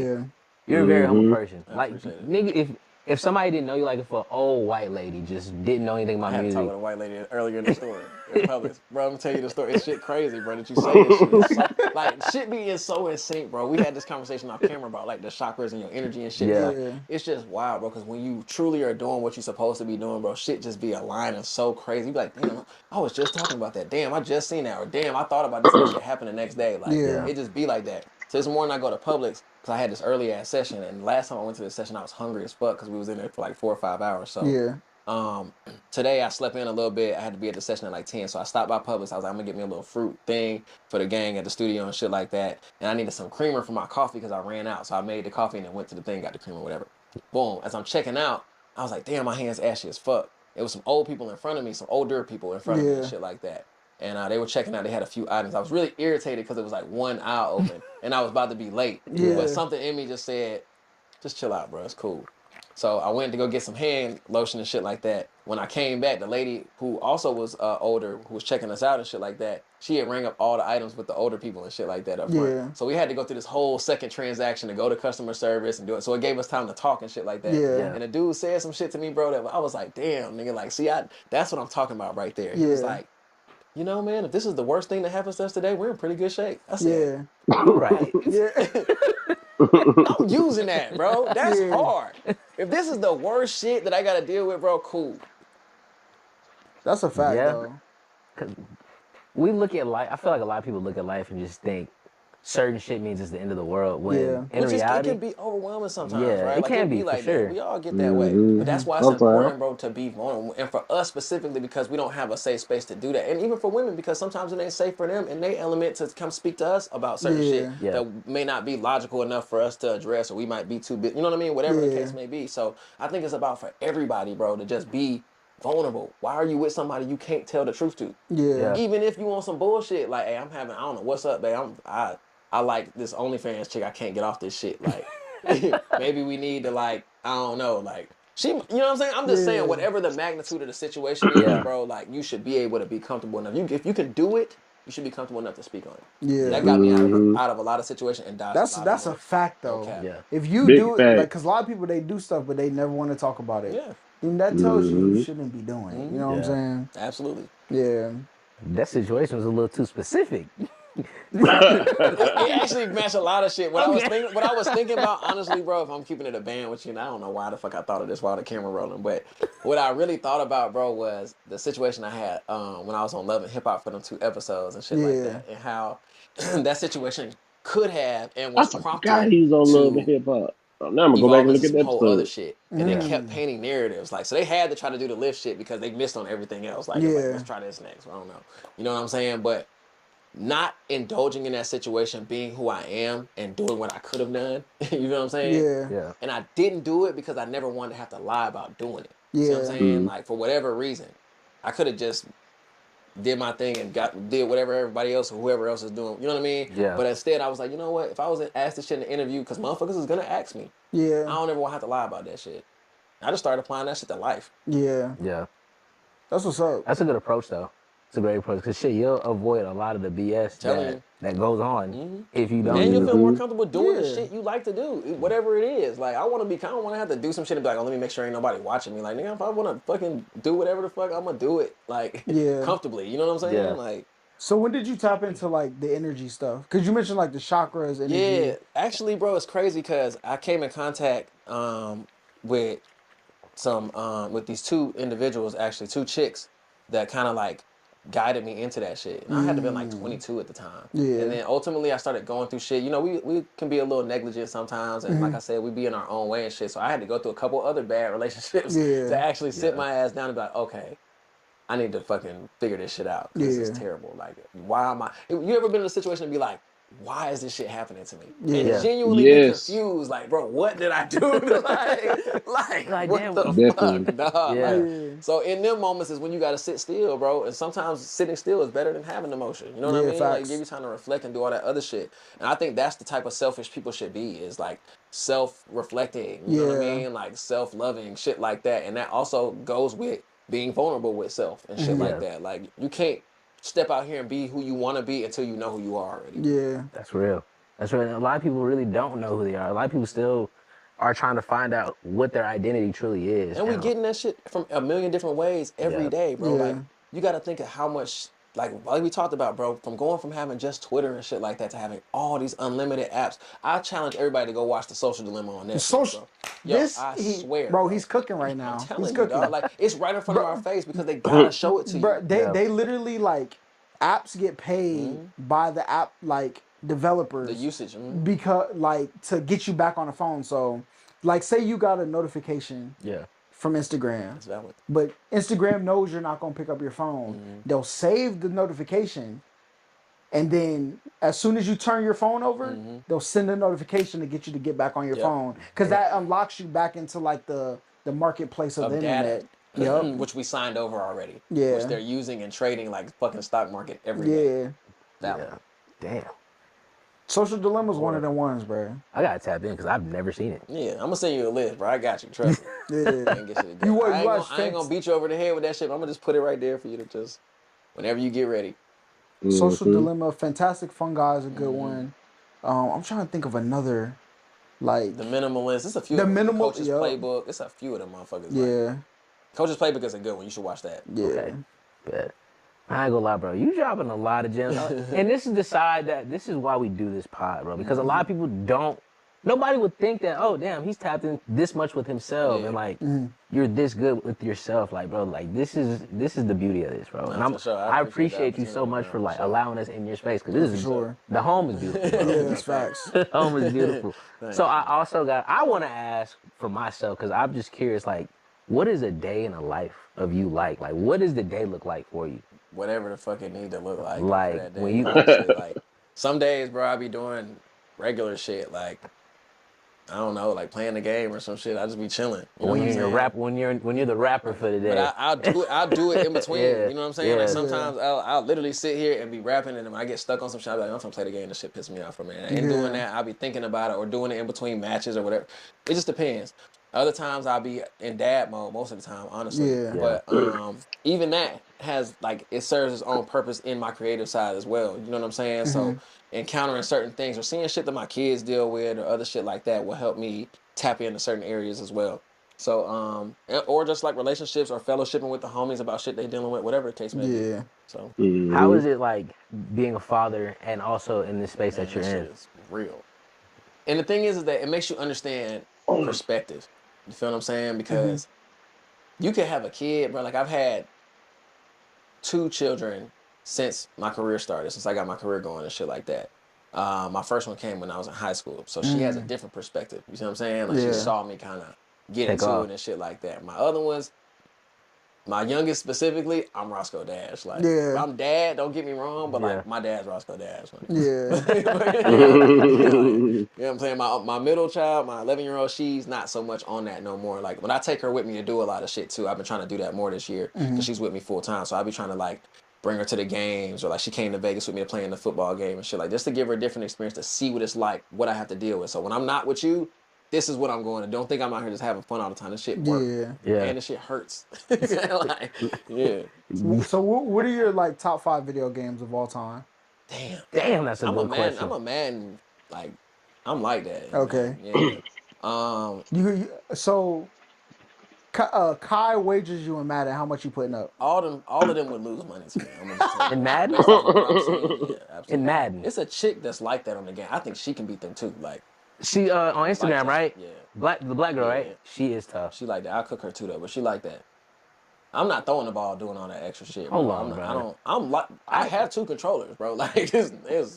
you're a very humble person. Like nigga, if somebody didn't know you, like if an old white lady just didn't know anything about I had to music. talk with a white lady earlier in the store. In Publix. Bro, I'm gonna tell you the story. It's shit crazy, bro, that you say this shit. It's so, like, shit being so in sync, bro. We had this conversation off camera about, like, the chakras and your energy and shit. Bro. It's just wild, bro, because when you truly are doing what you're supposed to be doing, bro, shit just be aligning so crazy. You be like, damn, I was just talking about that. Damn, I just seen that. Or, damn, I thought about this and shit happened the next day. Like, it just be like that. So this morning I go to Publix because I had this early ass session, and last time I went to this session I was hungry as fuck because we was in there for like 4 or 5 hours. So today I slept in a little bit. I had to be at the session at like 10, so I stopped by Publix. I was like, I'm gonna get me a little fruit thing for the gang at the studio and shit like that. And I needed some creamer for my coffee because I ran out. So I made the coffee and then went to the thing, got the creamer, whatever. Boom. As I'm checking out, I was like, damn, my hand's ashy as fuck. It was some old people in front of me, some older people in front of me and shit like that. And they were checking out. They had a few items. I was really irritated because it was like one aisle open, and I was about to be late. But something in me just said, just chill out, bro. It's cool. So I went to go get some hand lotion and shit like that. When I came back, the lady who also was older, who was checking us out and shit like that, she had rang up all the items with the older people and shit like that up front. So we had to go through this whole second transaction to go to customer service and do it. So it gave us time to talk and shit like that. And the dude said some shit to me, bro, that I was like, damn, nigga, like, see, that's what I'm talking about right there. He was like, you know, man, if this is the worst thing that happens to us today, we're in pretty good shape. I said, right. I'm using that, bro. That's hard. If this is the worst shit that I got to deal with, bro, cool. That's a fact, though. Cause we look at life, I feel like a lot of people look at life and just think certain shit means it's the end of the world. When in reality, it can be overwhelming sometimes, right? It can be like for sure. That. We all get that way, but that's why it's important, bro, to be vulnerable. And for us specifically, because we don't have a safe space to do that. And even for women, because sometimes it ain't safe for them and they element to come speak to us about certain shit that may not be logical enough for us to address, or we might be too big. You know what I mean? Whatever the case may be. So I think it's about for everybody, bro, to just be vulnerable. Why are you with somebody you can't tell the truth to? Even if you want some bullshit, like, hey, I don't know, what's up, babe? I like this OnlyFans chick. I can't get off this shit. Like, maybe we need to, like, I don't know, like, you know what I'm saying? I'm just saying, whatever the magnitude of the situation is, bro, like, you should be able to be comfortable enough. If you can do it, you should be comfortable enough to speak on it. That got me out of a lot of situations and dodged That's a fact, though. Okay. If you do it, like, because a lot of people, they do stuff, but they never want to talk about it. And that tells you shouldn't be doing it. You know what I'm saying? Absolutely. Yeah. That situation was a little too specific. It actually matched a lot of shit. What I was thinking about, honestly, bro, if I'm keeping it a band with you, and I don't know why the fuck I thought of this while the camera rolling, but what I really thought about, bro, was the situation I had when I was on Love and Hip Hop for them 2 episodes and shit like that, and how that situation could have and I was forgot prompted he was on Love and to Hip Hop. Now I'm gonna go back evolve and look into at the some whole other episode. shit. And they kept painting narratives. Like, so they had to try to do the lift shit because they missed on everything else. Like, it's like, let's try this next. I don't know. You know what I'm saying? But not indulging in that situation, being who I am and doing what I could have done. You know what I'm saying? Yeah. And I didn't do it because I never wanted to have to lie about doing it. You see what I'm saying? Mhm. Like, for whatever reason, I could have just did my thing and did whatever everybody else or whoever else is doing. You know what I mean? Yeah. But instead, I was like, you know what? If I was asked this shit in an interview, because motherfuckers is gonna ask me, I don't ever want to have to lie about that shit. I just started applying that shit to life. Yeah. That's what's up. That's a good approach, though. It's a great approach because shit, you'll avoid a lot of the BS that goes on if you don't. And you'll feel more comfortable doing the shit you like to do, whatever it is. Like, I want to be, I don't want to have to do some shit and be like, oh, let me make sure ain't nobody watching me. Like, nigga, if I want to fucking do whatever the fuck, I'm gonna do it, like, comfortably. You know what I'm saying? Yeah. Like, So when did you tap into like the energy stuff? Because you mentioned like the chakras, energy. yeah, actually, bro, it's crazy because I came in contact with some with these 2 individuals, actually 2 chicks that kind of like guided me into that shit. And I had to been like 22 at the time. Yeah. And then ultimately I started going through shit. You know, we can be a little negligent sometimes, and like I said, we be in our own way and shit. So I had to go through a couple other bad relationships to actually sit my ass down and be like, okay, I need to fucking figure this shit out. This is terrible. Like, why am I? You ever been in a situation and be like, why is this shit happening to me? And genuinely be confused, like, bro, what did I do? like what damn, the definitely. fuck, dog? Like, so in them moments is when you gotta sit still, bro. And sometimes sitting still is better than having emotion. You know what I mean? facts. Like, give you time to reflect and do all that other shit. And I think that's the type of selfish people should be, is like self-reflecting. You know what I mean? Like self-loving, shit like that. And that also goes with being vulnerable with self and shit like that. Like, you can't step out here and be who you want to be until you know who you are already. Yeah. That's real. That's real. A lot of people really don't know who they are. A lot of people still are trying to find out what their identity truly is. And we getting that shit from a million different ways every day, bro. Like, you got to think of how much, like we talked about, bro, from going from having just Twitter and shit like that to having all these unlimited apps. I challenge everybody to go watch The Social Dilemma on Netflix, bro. Yo, I swear, bro, he's cooking right now. I'm telling He's you, cooking. dog. Like, it's right in front of our face because they gotta show it to you. Bro, they literally, like, apps get paid by the app, like, developers. The usage. Because, like, to get you back on the phone. So, like, say you got a notification from Instagram. That's valid. But Instagram knows you're not going to pick up your phone. They'll save the notification. And then as soon as you turn your phone over, they'll send a notification to get you to get back on your phone. Because that unlocks you back into, like, the marketplace of the internet. Which we signed over already. Yeah. Which they're using and trading like fucking stock market every day. Yeah. Damn. Social Dilemma's one of them ones, bro. I gotta tap in because I've never seen it. Yeah, I'm gonna send you a list, bro. I got you. Trust me. Yeah. I ain't get shit to do. I ain't gonna beat you over the head with that shit. But I'm gonna just put it right there for you to just, whenever you get ready. Social Dilemma, Fantastic Fungi is a good one. I'm trying to think of another, like The Minimalist. It's a few. The of them. Minimal- Coach's yeah. Playbook. It's a few of them motherfuckers. yeah, Like, Coach's Playbook is a good one. You should watch that. yeah. Okay. Bet. I ain't gonna lie, bro. You dropping a lot of gems. And this is the side that, this is why we do this pod, bro. Because a lot of people don't, nobody would think that, oh, damn, he's tapped in this much with himself. And like, you're this good with yourself. Like, bro, like, this is the beauty of this, bro. And for sure. I appreciate you so much for like allowing us in your space. Because this is, the home is beautiful. Bro. Yeah, that's facts. The home is beautiful. So I want to ask for myself, because I'm just curious, like, what is a day in a life of you like? Like, what does the day look like for you? Whatever the fuck it need to look like. Like, that day. when you- Honestly, like, some days, bro, I be doing regular shit. Like, I don't know, like playing the game or some shit. I just be chilling. When you're the rapper for the day. But I'll do it in between. Yeah, You know what I'm saying? Like, yeah. sometimes I'll literally sit here and be rapping, and when I get stuck on some shit, I'll be like, I'm gonna play the game. This shit piss me off for a minute. And doing that, I'll be thinking about it or doing it in between matches or whatever. It just depends. Other times I'll be in dad mode most of the time, honestly. Yeah. But even that has, like, it serves its own purpose in my creative side as well. You know what I'm saying? So encountering certain things or seeing shit that my kids deal with or other shit like that will help me tap into certain areas as well. So or just like relationships or fellowshipping with the homies about shit they dealing with, whatever the case may be. Yeah. So How is it like being a father and also in this space that you're that shit in? is real. And the thing is that it makes you understand perspective. You feel what I'm saying? Because you can have a kid, bro. Like I've had 2 children since my career started, since I got my career going and shit like that. My first one came when I was in high school, so she has a different perspective. You see what I'm saying? Like she Yeah. saw me kind of get Take into off. it and shit like that. My other ones, my youngest specifically, I'm Roscoe Dash. Like Yeah. I'm dad, don't get me wrong, but Yeah. like my dad's Roscoe Dash. Like, Yeah. you know what I'm saying? My middle child, my 11-year-old, she's not so much on that no more. Like when I take her with me to do a lot of shit too, I've been trying to do that more this year because she's with me full time. So I'll be trying to like bring her to the games, or like she came to Vegas with me to play in the football game and shit, like just to give her a different experience to see what it's like, what I have to deal with. So when I'm not with you, this is what I'm going to. Don't think I'm out here just having fun all the time. This shit work. Yeah. Yeah. And this shit hurts. Like, yeah. So what are your like top 5 video games of all time? Damn, that's a I'm good question. I'm a man, like, I'm like that. Okay. Man. Yeah. So Kai wagers you in Madden. How much you putting up? All of them would lose money to me. I'm gonna just tell you In that. Madden? Based off of what I'm seeing, yeah, absolutely. In Madden. It's a chick that's like that on the game. I think she can beat them too. Like, She on Instagram, that. right? Yeah. The black girl, Yeah. right? She is tough. She like that. I'll cook her too though, but she like that. I'm not throwing the ball doing all that extra shit. Bro. Hold on, bro. I have 2 controllers, bro. Like it's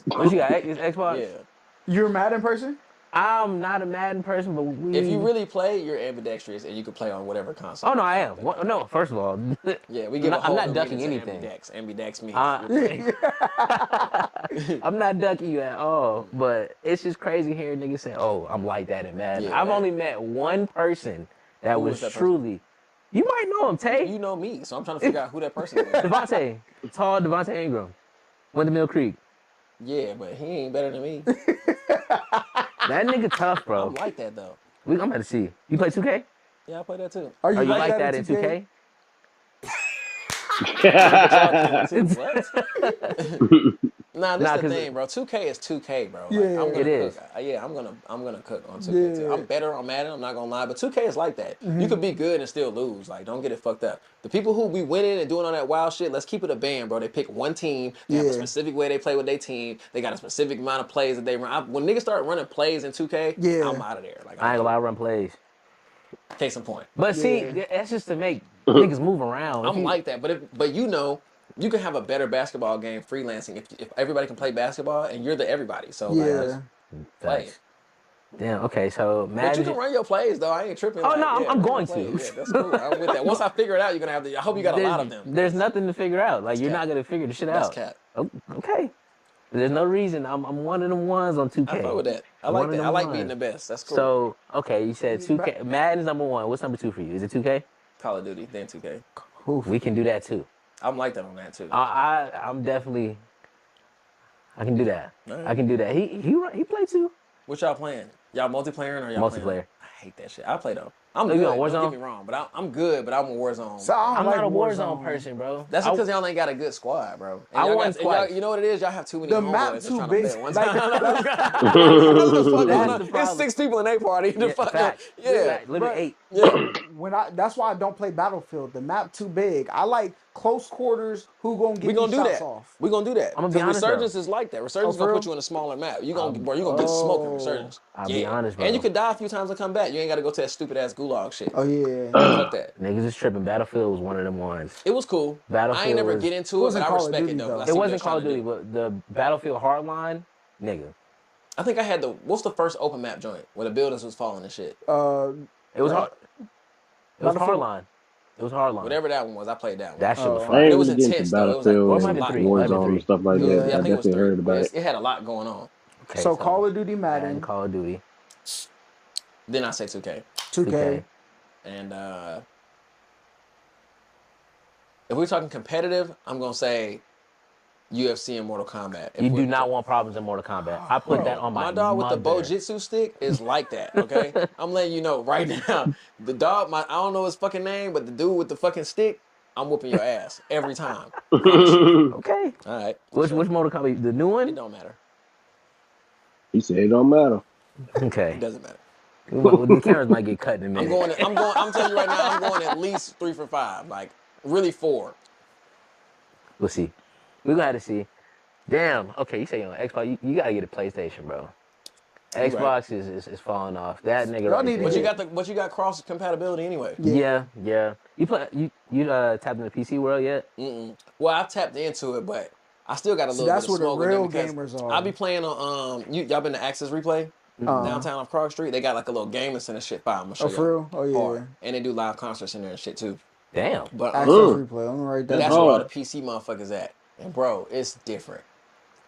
What you got? Is Xbox? yeah. You're a Madden person? I'm not a Madden person, but If you really play, you're ambidextrous and you can play on whatever console. Oh no, I am. No, first of all, Yeah, we give I'm a not whole ducking meaning to anything. Ambidex means Uh, you're playing. I'm not ducking you at all, but it's just crazy hearing niggas say, "Oh, I'm like that in Madden." Yeah. I've only met one person that Who was was that person? truly. You might know him, Tay. You know me, so I'm trying to figure out who that person is. Devontae, tall Devontae Ingram, went to Mill Creek. Yeah, but he ain't better than me. That nigga tough, bro. I'm like that though. I'm about to see. You play 2K? Yeah, I play that too. Are Are you like that in 2K? What? Nah, this Nah, the 'cause thing, bro. 2K is 2K, bro. Like, Yeah. I'm gonna It is. cook. Yeah, I'm gonna cook on 2K too. Yeah. I'm better on Madden, I'm not gonna lie, but 2K is like that. You could be good and still lose. Like, don't get it fucked up. The people who be winning and doing all that wild shit, let's keep it a band, bro. They pick one team. They have a Yeah. specific way they play with their team. They got a specific amount of plays that they run. When niggas start running plays in 2K, Yeah. I'm out of there. Like, I ain't gonna lie, I run plays. Case in point. But see, that's just to make niggas move around. I'm like that, but you know, you can have a better basketball game freelancing if everybody can play basketball and you're the everybody. So like, Yeah. let's play. Facts. Damn. Okay, so But Madden. you can run your plays though. I ain't tripping. Oh, like, no, I'm yeah, run going your to. plays. Yeah, that's cool. I'm with that. Once I figure it out, you're gonna have to. I hope you got a lot of them. There's nothing to figure out. Like you're cap. not gonna figure the shit That's out. cap. Oh, okay. There's no reason. I'm one of them ones on 2K. I fuck with that. I I'm like one of that. I them like ones. beating the best. That's cool. So okay, you said 2K. Madden's number 1. What's number 2 for you? Is it 2K? Call of Duty, then 2K. We can do that too. I'm like that on that too. I'm definitely. I can do that. Alright. I can do that. He played too. What y'all playing? Y'all multiplayer or y'all Multiplayer. Playing? I hate that shit. I play though. I'm Oh, you good. on Don't Warzone? get me wrong, but I'm good. But I'm a Warzone. So I I'm don't not a like Warzone person, bro. That's because y'all ain't got a good squad, bro. And I y'all won got- and twice. y'all- You know what it is? Y'all have too many The homeboys map that's too trying to big. play at one Like, time. What the fuck That's going the on? It's problem. 6 people in a party. The fuck? Facts. Yeah. Literally 8. Yeah. That's why I don't play Battlefield. The map too big. I like close quarters. Who gonna get We gonna these do shots that. off? We gonna do that. I'ma be 'Cause honest, Resurgence is like that. Resurgence for gonna real? put you in a smaller map. You gonna get smoked in Resurgence. I'll be honest, bro. And you could die a few times and come back. You ain't gotta go to that stupid ass gulag shit. Oh yeah. Fuck that. Niggas is tripping. Battlefield was one of them ones. It was cool. I Battlefield ain't never was- get into It it, wasn't but I Call of respect Duty, it though. though. I It see what wasn't they're Call of trying to Duty, do. but the Battlefield Hardline, nigga. I think I had what's the first open map joint where the buildings was falling and shit. It was hard. It was Battlefield- Hardline. It was Hardline. Whatever that one was, I played that one. That shit was I fire. ain't It was really getting intense, to though. It was like- Battlefield, Or it might have been 3. It might have been Warzone 3. and stuff like Yeah, that. I I think it was definitely 3. heard about it. It had a lot going on. Okay, So Call of Duty, Madden, Call of Duty. Then I say 2K. 2K. And if we're talking competitive, I'm gonna say UFC and Mortal Kombat. If You do we're- not want problems in Mortal Kombat. I put that on My dog with the mother. Bojitsu stick is like that, okay? I'm letting you know right now. The dog, I don't know his fucking name, but the dude with the fucking stick, I'm whooping your ass every time. Okay. All right. Which Mortal Kombat? The new It one? don't matter. He said it don't matter. Okay. It doesn't matter. The cameras might get cut in a minute. I'm telling you right now, I'm going at least 3 for 5. Like, really 4. We'll see. We're gonna have to see. Damn. Okay, you say on Xbox, you gotta get a PlayStation, bro. Xbox right. is falling off. That nigga Y'all right need to there. But you got cross compatibility anyway. Yeah. You tapped in the PC world yet? Well, I've tapped into it, but I still got a little bit of smoke with them because gamers are. I be playing on y'all been to Access Replay downtown on Prague Street. They got like a little gaming center shit file. I'm gonna show you. For real? Oh yeah. Hard. And they do live concerts in there and shit too. Damn. But Access Replay. I'm right there. That's where all the PC motherfuckers at. And bro, it's different.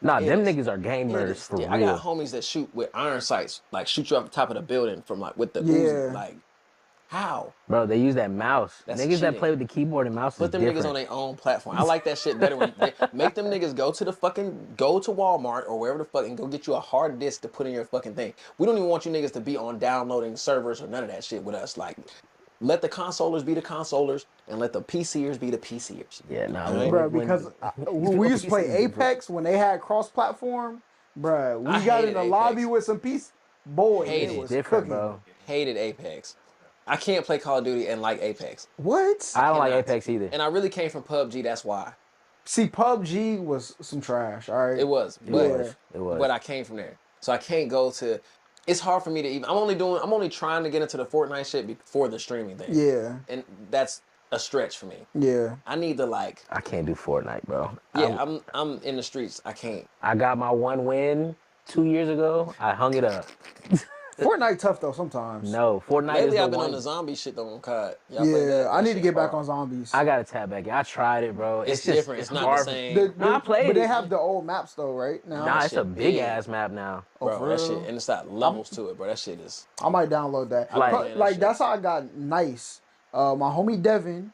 Nah, them niggas are gamers for real. I got homies that shoot with iron sights, like shoot you off the top of the building from like with the Uzi. Like, how? Bro, they use that mouse. That's niggas cheating. that play with the keyboard and mouse Put them niggas on their own platform. I like that shit better when they make them niggas go to Walmart or wherever the fuck and go get you a hard disk to put in your fucking thing. We don't even want you niggas to be on downloading servers or none of that shit with us. Like, let the consolers be the consolers and let the PCers be the PCers. Yeah, nah, bro. Because when we used to play Apex when they had cross-platform, bro, we got in the lobby with some PC. Boy, it was different, bro. Hated Apex. I can't play Call of Duty and like Apex. What? I don't like Apex either. And I really came from PUBG. That's why. See, PUBG was some trash. All right. It was. But I came from there, so I can't go to. It's hard for me to even. I'm only trying to get into the Fortnite shit before the streaming thing. Yeah. And that's a stretch for me. Yeah. I need to like. I can't do Fortnite, bro. Yeah, I'm in the streets. I can't. I got my one win 2 years ago. I hung it up. Fortnite tough though sometimes. No, Fortnite Lately is I've been on the zombie shit though on COD. Yeah, I need to get back on zombies. I gotta tap back in. I tried it, bro. It's just different. It's not the same. I played but they have the old maps though, right? Now. Nah, it's a big ass map now. Bro, that shit, and it's got levels to it, bro. That shit is. I might download that. Like that's how I got nice. My homie Devin,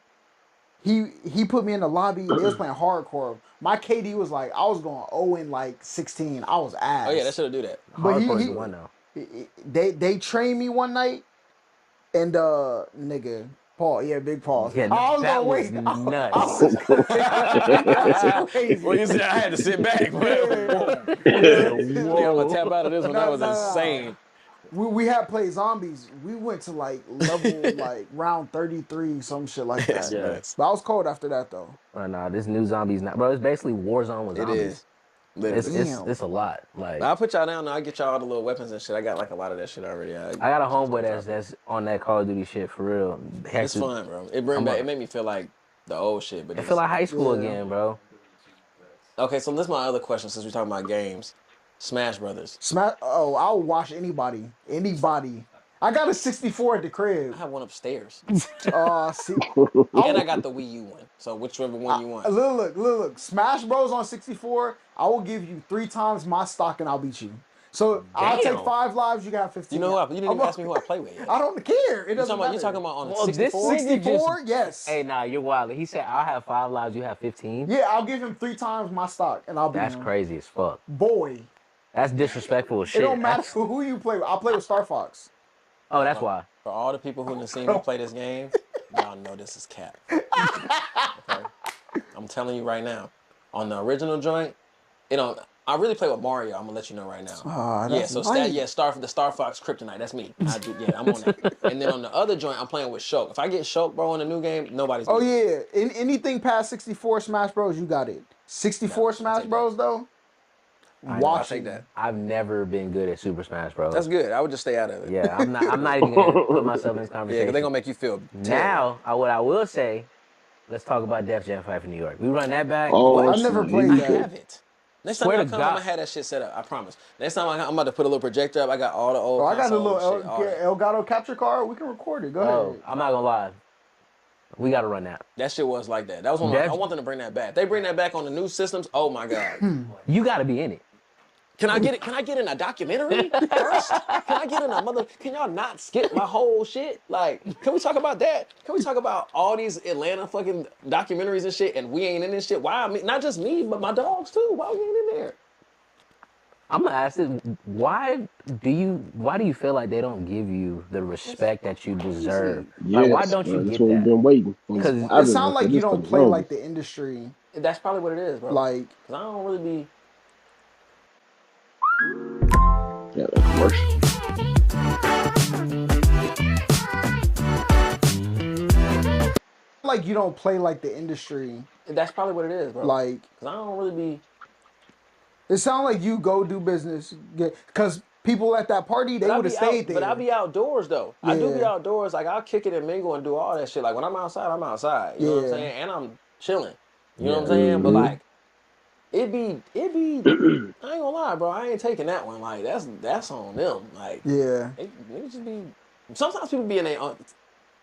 he put me in the lobby. They was playing hardcore. My KD was like, I was going 0-16. I was ass. Oh yeah, that should do that. But hardcore is the one though. They trained me one night, and nigga, Paul, big pause. Yeah, I was that was nuts. Well, you said I had to sit back, man. I'm gonna tap out of this one. That was insane. We had played zombies. We went to like level like round 33, some shit like that. Yeah. But I was cold after that though. Nah, this new zombies not, bro. It's basically Warzone with zombies. It is. It's a lot. Like I'll put y'all down now. I get y'all all the little weapons and shit. I got like a lot of that shit already. I got a homeboy that's on that Call of Duty shit for real. It's fun, bro. It made me feel like the old shit. But I feel like high school again, bro. Okay, so this is my other question since we're talking about games. Smash Brothers. I'll watch anybody. I got a 64 at the crib. I have one upstairs. See. And I got the Wii U one. So whichever one you want. Look. Smash Bros on 64. I will give you 3 times my stock and I'll beat you. So I'll take 5 lives. You got 15. You know what? You didn't even ask me who I play with yet. I don't care. It doesn't matter. You talking about on 64? 64? Yes. Hey, nah, you're wild. He said I'll have 5 lives. You have 15. Yeah, I'll give him 3 times my stock and I'll beat him. That's crazy as fuck. Boy. That's disrespectful as shit. It don't matter who you play with. I'll play with Star Fox. Oh, that's why. For all the people who didn't see me play this game, y'all know this is cap. Okay? I'm telling you right now. On the original joint, I really play with Mario. I'm gonna let you know right now. The Star Fox Kryptonite. That's me. I'm on that. And then on the other joint, I'm playing with Shulk. If I get Shulk, bro, in the new game, nobody's. Anything past 64 Smash Bros, you got it. 64 Smash Bros though. I'll take that. I've never been good at Super Smash Bros. That's good. I would just stay out of it. Yeah, I'm not even gonna put myself in this conversation. Yeah, because they're gonna make you feel now. What I will say, let's talk about Def Jam 5 in New York. We run that back. I've never played that. I have it. Next time I come, I'm gonna have that shit set up. I promise. Next time I'm about to put a little projector up. I got all the old. I got a little Elgato capture card. We can record it. Go ahead. I'm not gonna lie. We gotta run that. That shit was like that. That was one. I want them to bring that back. They bring that back on the new systems. Oh my god. You gotta be in it. Can I get it? Can I get in a documentary first? Can y'all not skip my whole shit? Like, can we talk about that? Can we talk about all these Atlanta fucking documentaries and shit, and we ain't in this shit? Why? Not just me, but my dogs too. Why we ain't in there? I'm gonna ask this: Why do you feel like they don't give you the respect that you deserve? Yes, like, why don't you that's get what that? we've been waiting. Because it sounds like you don't play like the industry. That's probably what it is, bro. Like, cause I don't really be. Yeah, that's worse. like you don't play like the industry. That's probably what it is, bro. Like, Cause I don't really be. it sounds like you go do business. Because people at that party, they would have stayed there. But I be outdoors though. I do be Yeah. outdoors. Like I'll kick it and mingle and do all that shit. Like when I'm outside, I'm outside. You know what I'm Yeah. saying? And I'm chilling. You know what I'm saying? But like, it be. I ain't gonna lie, bro. I ain't taking that one. Like that's on them. Like Yeah. they just be. Sometimes people be in their own.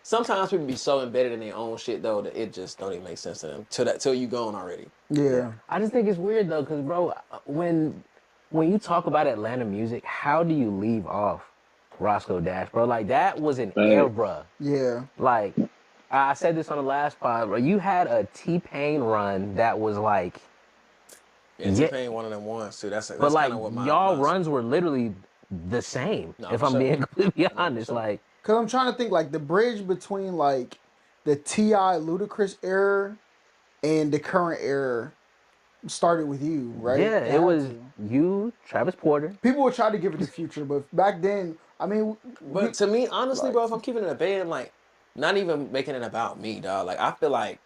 Sometimes people be so embedded in their own shit though that it just don't even make sense to them till you gone already. Yeah. I just think it's weird though, cause bro, when you talk about Atlanta music, how do you leave off Roscoe Dash, bro? Like that was an era. Yeah. Like I said this on the last pod, bro. You had a T-Pain run that was like, Yeah, T-Pain one of them ones too. That's but like kind of what y'all runs were literally the same. No, if for I'm sure. being completely No, honest, for sure. like, Cause I'm trying to think like the bridge between like the T.I. Ludacris era and the current era started with you, right? yeah, it was you, Travis Porter. People would try to give it to Future, but back then, I mean, But to me, honestly, like, bro, if I'm keeping it a band, like, not even making it about me, dog. Like, I feel like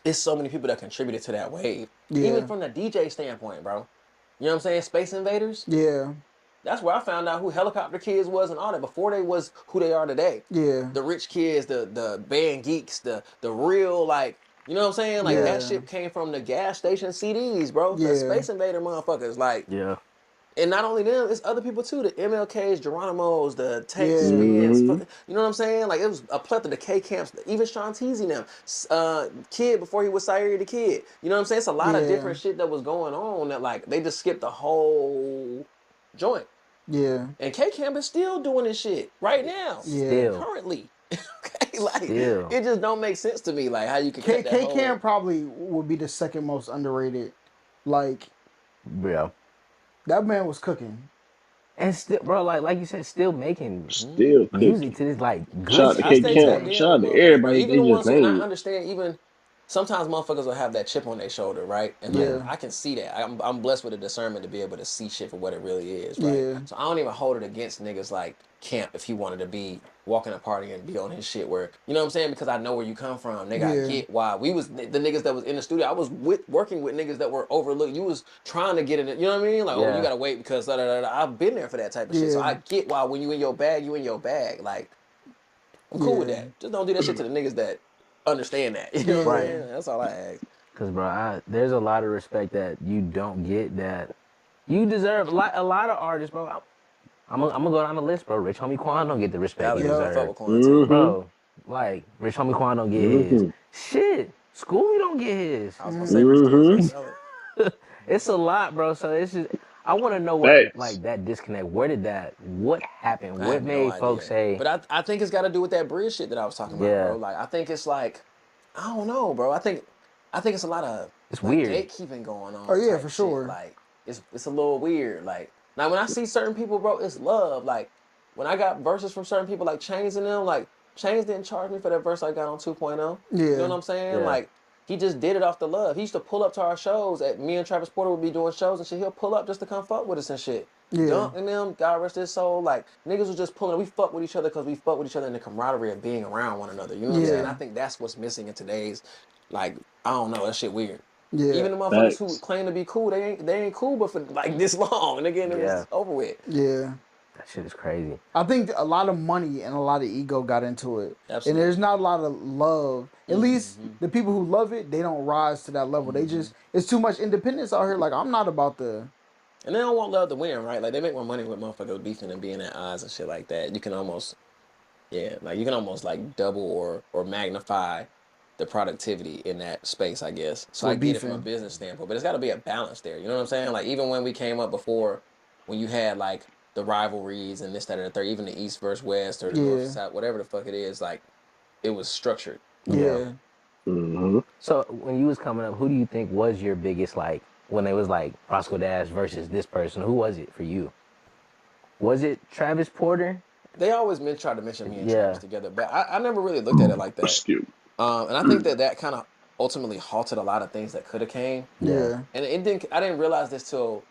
it's so many people that contributed to that wave. Yeah. Even from the DJ standpoint, bro. You know what I'm saying? Space Invaders. Yeah. That's where I found out who Helicopter Kids was and all that before they was who they are today. Yeah. The rich kids, the band geeks, the real, like, you know what I'm saying? Like, that shit came from the gas station CDs, bro. The Space Invader motherfuckers, like. Yeah. And not only them, it's other people too. The MLKs, Geronimos, the Tank Spins. You know what I'm saying? Like it was a plethora. The K Camps, even Sean Teasy and them. Kid before he was Syrie the Kid. You know what I'm saying? It's a lot of different shit that was going on that like they just skipped the whole joint. Yeah. And K Camp is still doing this shit right now. Still. Currently. Okay, like Still. it just don't make sense to me. Like how you can cut that K whole... Camp probably would be the second most underrated. Like, yeah. That man was cooking. And still, bro, like you said, still making music to this like good. Shout out to K Camp. Shout out to everybody. Even They the just ones, and I named. understand, even sometimes motherfuckers will have that chip on their shoulder, right? And like, I can see that. I'm blessed with the discernment to be able to see shit for what it really is, right? Yeah. So I don't even hold it against niggas like Camp if he wanted to be walking a party and be on his shit where, you know what I'm saying? Because I know where you come from. Nigga, I get why. We was, the niggas that was in the studio, I was working with niggas that were overlooked. You was trying to get in it, you know what I mean? Like, oh, you gotta wait because da, da, da, da. I've been there for that type of shit. So I get why when you in your bag, you in your bag. Like, I'm cool with that. Just don't do that shit to the niggas that understand that. You know what I'm saying? That's all I ask. Cause bro, there's a lot of respect that you don't get that you deserve. A lot of artists, bro. I'm gonna go down the list, bro. Rich Homie Quan don't get the respect he deserves. Bro, like Rich Homie Quan don't get his. Shit, Scooby don't get his. I was gonna say Rich Kid. It's a lot, bro. So it's just I want to know what like that disconnect. What happened? What made folks say? But I think it's got to do with that bridge shit that I was talking about, bro. Like I think it's like I don't know, bro. I think it's a lot of weird gatekeeping going on. Oh yeah, for sure. Shit. Like it's a little weird. Like now when I see certain people, bro, it's love. Like when I got verses from certain people, like Chains and them, like Chains didn't charge me for that verse I got on 2.0. Yeah. You know what I'm saying? Like he just did it off the love. He used to pull up to our shows. Me and Travis Porter would be doing shows and shit. He'll pull up just to come fuck with us and shit. Dunk and them, God rest his soul. Like niggas was just pulling. We fuck with each other because we fuck with each other in the camaraderie of being around one another. You know what I'm saying? I think that's what's missing in today's. Like I don't know, that shit weird. Yeah. Even the motherfuckers who claim to be cool, they ain't cool, but for like this long, and again, it was over with. Yeah. That shit is crazy. I think a lot of money and a lot of ego got into it. Absolutely. And there's not a lot of love. At least the people who love it, they don't rise to that level. They just, it's too much independence out here. Like, I'm not about the... And they don't want love to win, right? Like, they make more money with motherfuckers beefing and being at odds and shit like that. You can almost, like, you can almost, like, double or magnify the productivity in that space, I guess. So I get it from a business standpoint. But it's got to be a balance there. You know what I'm saying? Like, even when we came up before, when you had, like, the rivalries and this, that, and the third, even the East versus West or the North versus South, whatever the fuck it is, like, it was structured. Yeah. So when you was coming up, who do you think was your biggest, like, when it was like Roscoe Dash versus this person? Who was it for you? Was it Travis Porter? They always try to mention me and Travis together, but I never really looked at it like that. And I think that kind of ultimately halted a lot of things that could have came. Yeah. And I didn't realize this till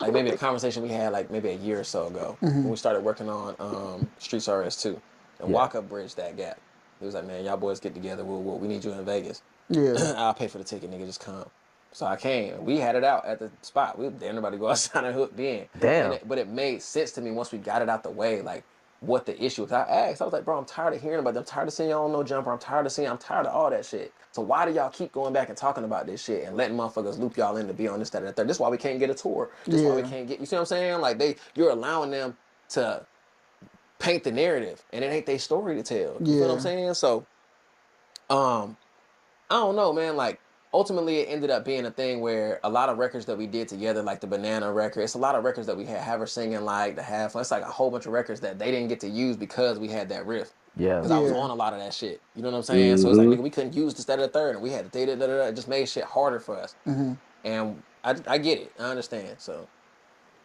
like maybe a conversation we had like maybe a year or so ago when we started working on Streets RS2. And Waka bridged that gap. He was like, man, y'all boys get together. We need you in Vegas. Yeah. I'll pay for the ticket, nigga. Just come. So I came. We had it out at the spot. Everybody go outside and hook in. Damn. But it made sense to me once we got it out the way, like what the issue was. I asked. I was like, bro, I'm tired of hearing about them. I'm tired of seeing y'all on No Jumper. I'm tired of all that shit. So why do y'all keep going back and talking about this shit and letting motherfuckers loop y'all in to be on this, that, and the third? This is why we can't get a tour. This is why we can't get. You see what I'm saying? Like you're allowing them to paint the narrative, and it ain't their story to tell. You feel what I'm saying? So, I don't know, man. Like, ultimately, it ended up being a thing where a lot of records that we did together, like the Banana record, it's a lot of records that we had Have Her Singing, like the Have Fun. It's like a whole bunch of records that they didn't get to use because we had that riff. Yeah. Because I was on a lot of that shit. You know what I'm saying? So it's like, nigga, we couldn't use this, that, and the third, and we had to da-da-da-da-da. It just made shit harder for us. And I get it. I understand. So,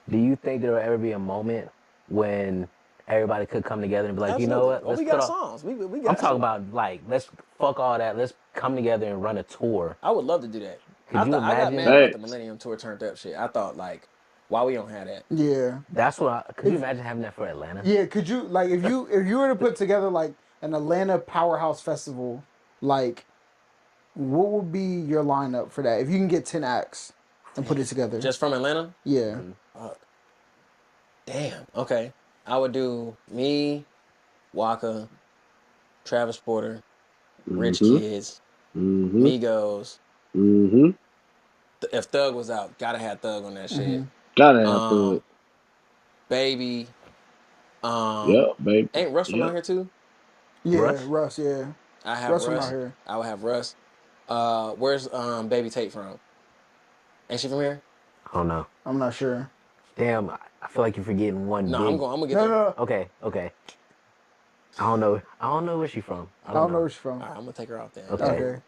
Do you think there will ever be a moment when everybody could come together and be like, you know absolutely. what? Well, Let's we put got off. songs. We got I'm talking shit. about like, let's fuck all that. Let's come together and run a tour. I would love to do that. Could you I got imagine? mad about the Millennium Tour turned up shit. I thought, like, why we don't have that? Yeah. That's what. Could you imagine having that for Atlanta? Yeah, could you like if you were to put together like an Atlanta Powerhouse Festival, like what would be your lineup for that? If you can get 10 acts and put it together. Just from Atlanta? Yeah. Fuck. Damn. Okay. I would do me, Waka, Travis Porter, Rich Kids, Migos. If Thug was out, gotta have Thug on that shit. Gotta have Thug. Baby. Baby. Ain't Russ from out here too? Yeah, Russ, yeah. I have Russ from Russ. out here. I would have Russ. Where's Baby Tate from? Ain't she from here? I don't know. I'm not sure. Damn, I feel like you're forgetting one No, big. I'm gonna get No, there. no, no. Okay. I don't know. I don't know where she's from. I don't know where she's from. All right, I'm gonna take her off then. Okay.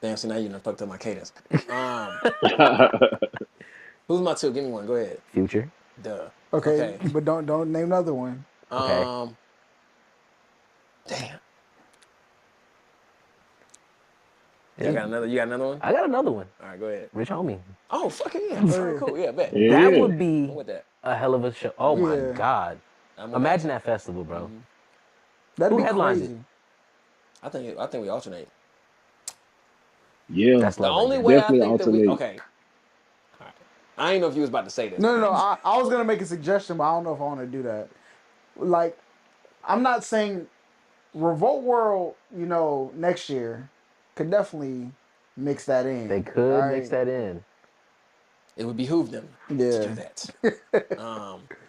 Damn, so now you done fucked up my cadence. Who's my two? Give me one. Go ahead. Future. Duh. Okay, but don't name another one. Okay. Damn. You got another one? I got another one. All right, go ahead. Rich Homie. Oh, fucking yeah. All right, cool. Yeah, bet. That would be I'm with that. a hell of a show. Oh my Yeah. God. Imagine that festival, bro. That'd Who be headlines crazy. it? I think we alternate. Yeah. That's The love only right way Definitely I think that we alternate. okay. All right. I didn't know if you was about to say this. No. I was gonna make a suggestion, but I don't know if I want to do that. Like, I'm not saying Revolt World, next year could definitely mix that in. They could All mix right? that in. It would behoove them to do that.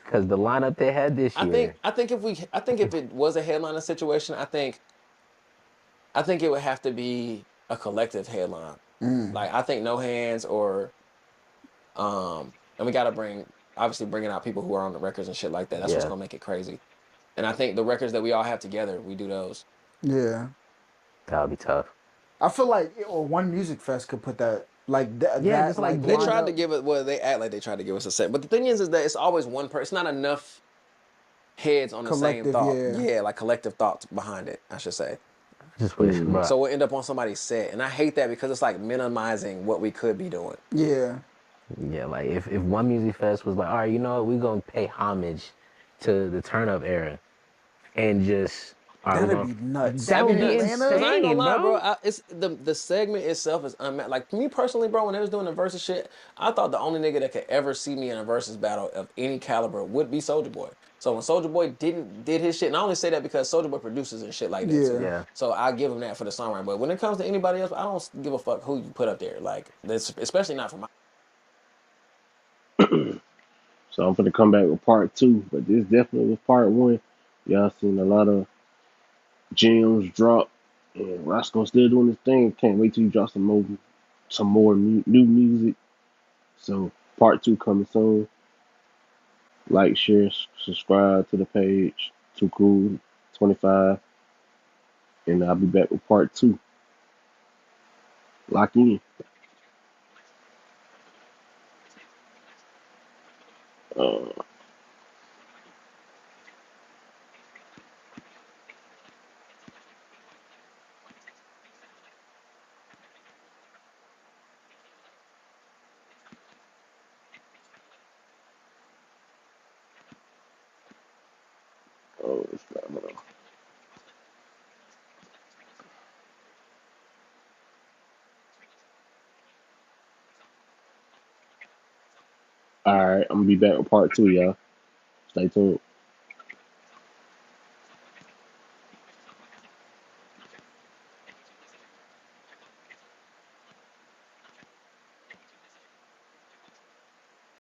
Because the lineup they had this year. I think if it was a headliner situation, I think it would have to be a collective headline. Like I think No Hands or and we gotta bringing out people who are on the records and shit like that. That's what's gonna make it crazy. And I think the records that we all have together, we do those. Yeah. That would be tough. I feel like or One Music Fest could put that just like They tried lineup. to give it. Well, they act like they tried to give us a set, but the thing is that it's always one person. It's not enough heads on the same Collective, thought. yeah. Like collective thoughts behind it, I should say. Just wish, bro. So we'll end up on somebody's set, and I hate that because it's like minimizing what we could be doing. Yeah. Yeah, like if One Music Fest was like, all right, you know what, we're gonna pay homage to the turn up era, and just That'd be nuts. That would be Atlanta? Cause I ain't gonna insane, lie, bro. It's the segment itself is unmatched. Like me personally, bro, when they was doing the versus shit, I thought the only nigga that could ever see me in a versus battle of any caliber would be Soulja Boy. So when Soulja Boy did his shit, and I only say that because Soulja Boy produces and shit like that too. Yeah. So I give him that for the songwriting. But when it comes to anybody else, I don't give a fuck who you put up there. Like this, especially not for my. So I'm gonna come back with part 2, but this definitely was part 1. Y'all seen a lot of gems drop, and Roscoe still doing his thing. Can't wait till you drop some more new music. So part 2 coming soon. Like, share, subscribe to the page. Too Cool 25, and I'll be back with part 2. Lock in. Uh, All right, I'm gonna be back with part two, y'all. Stay tuned.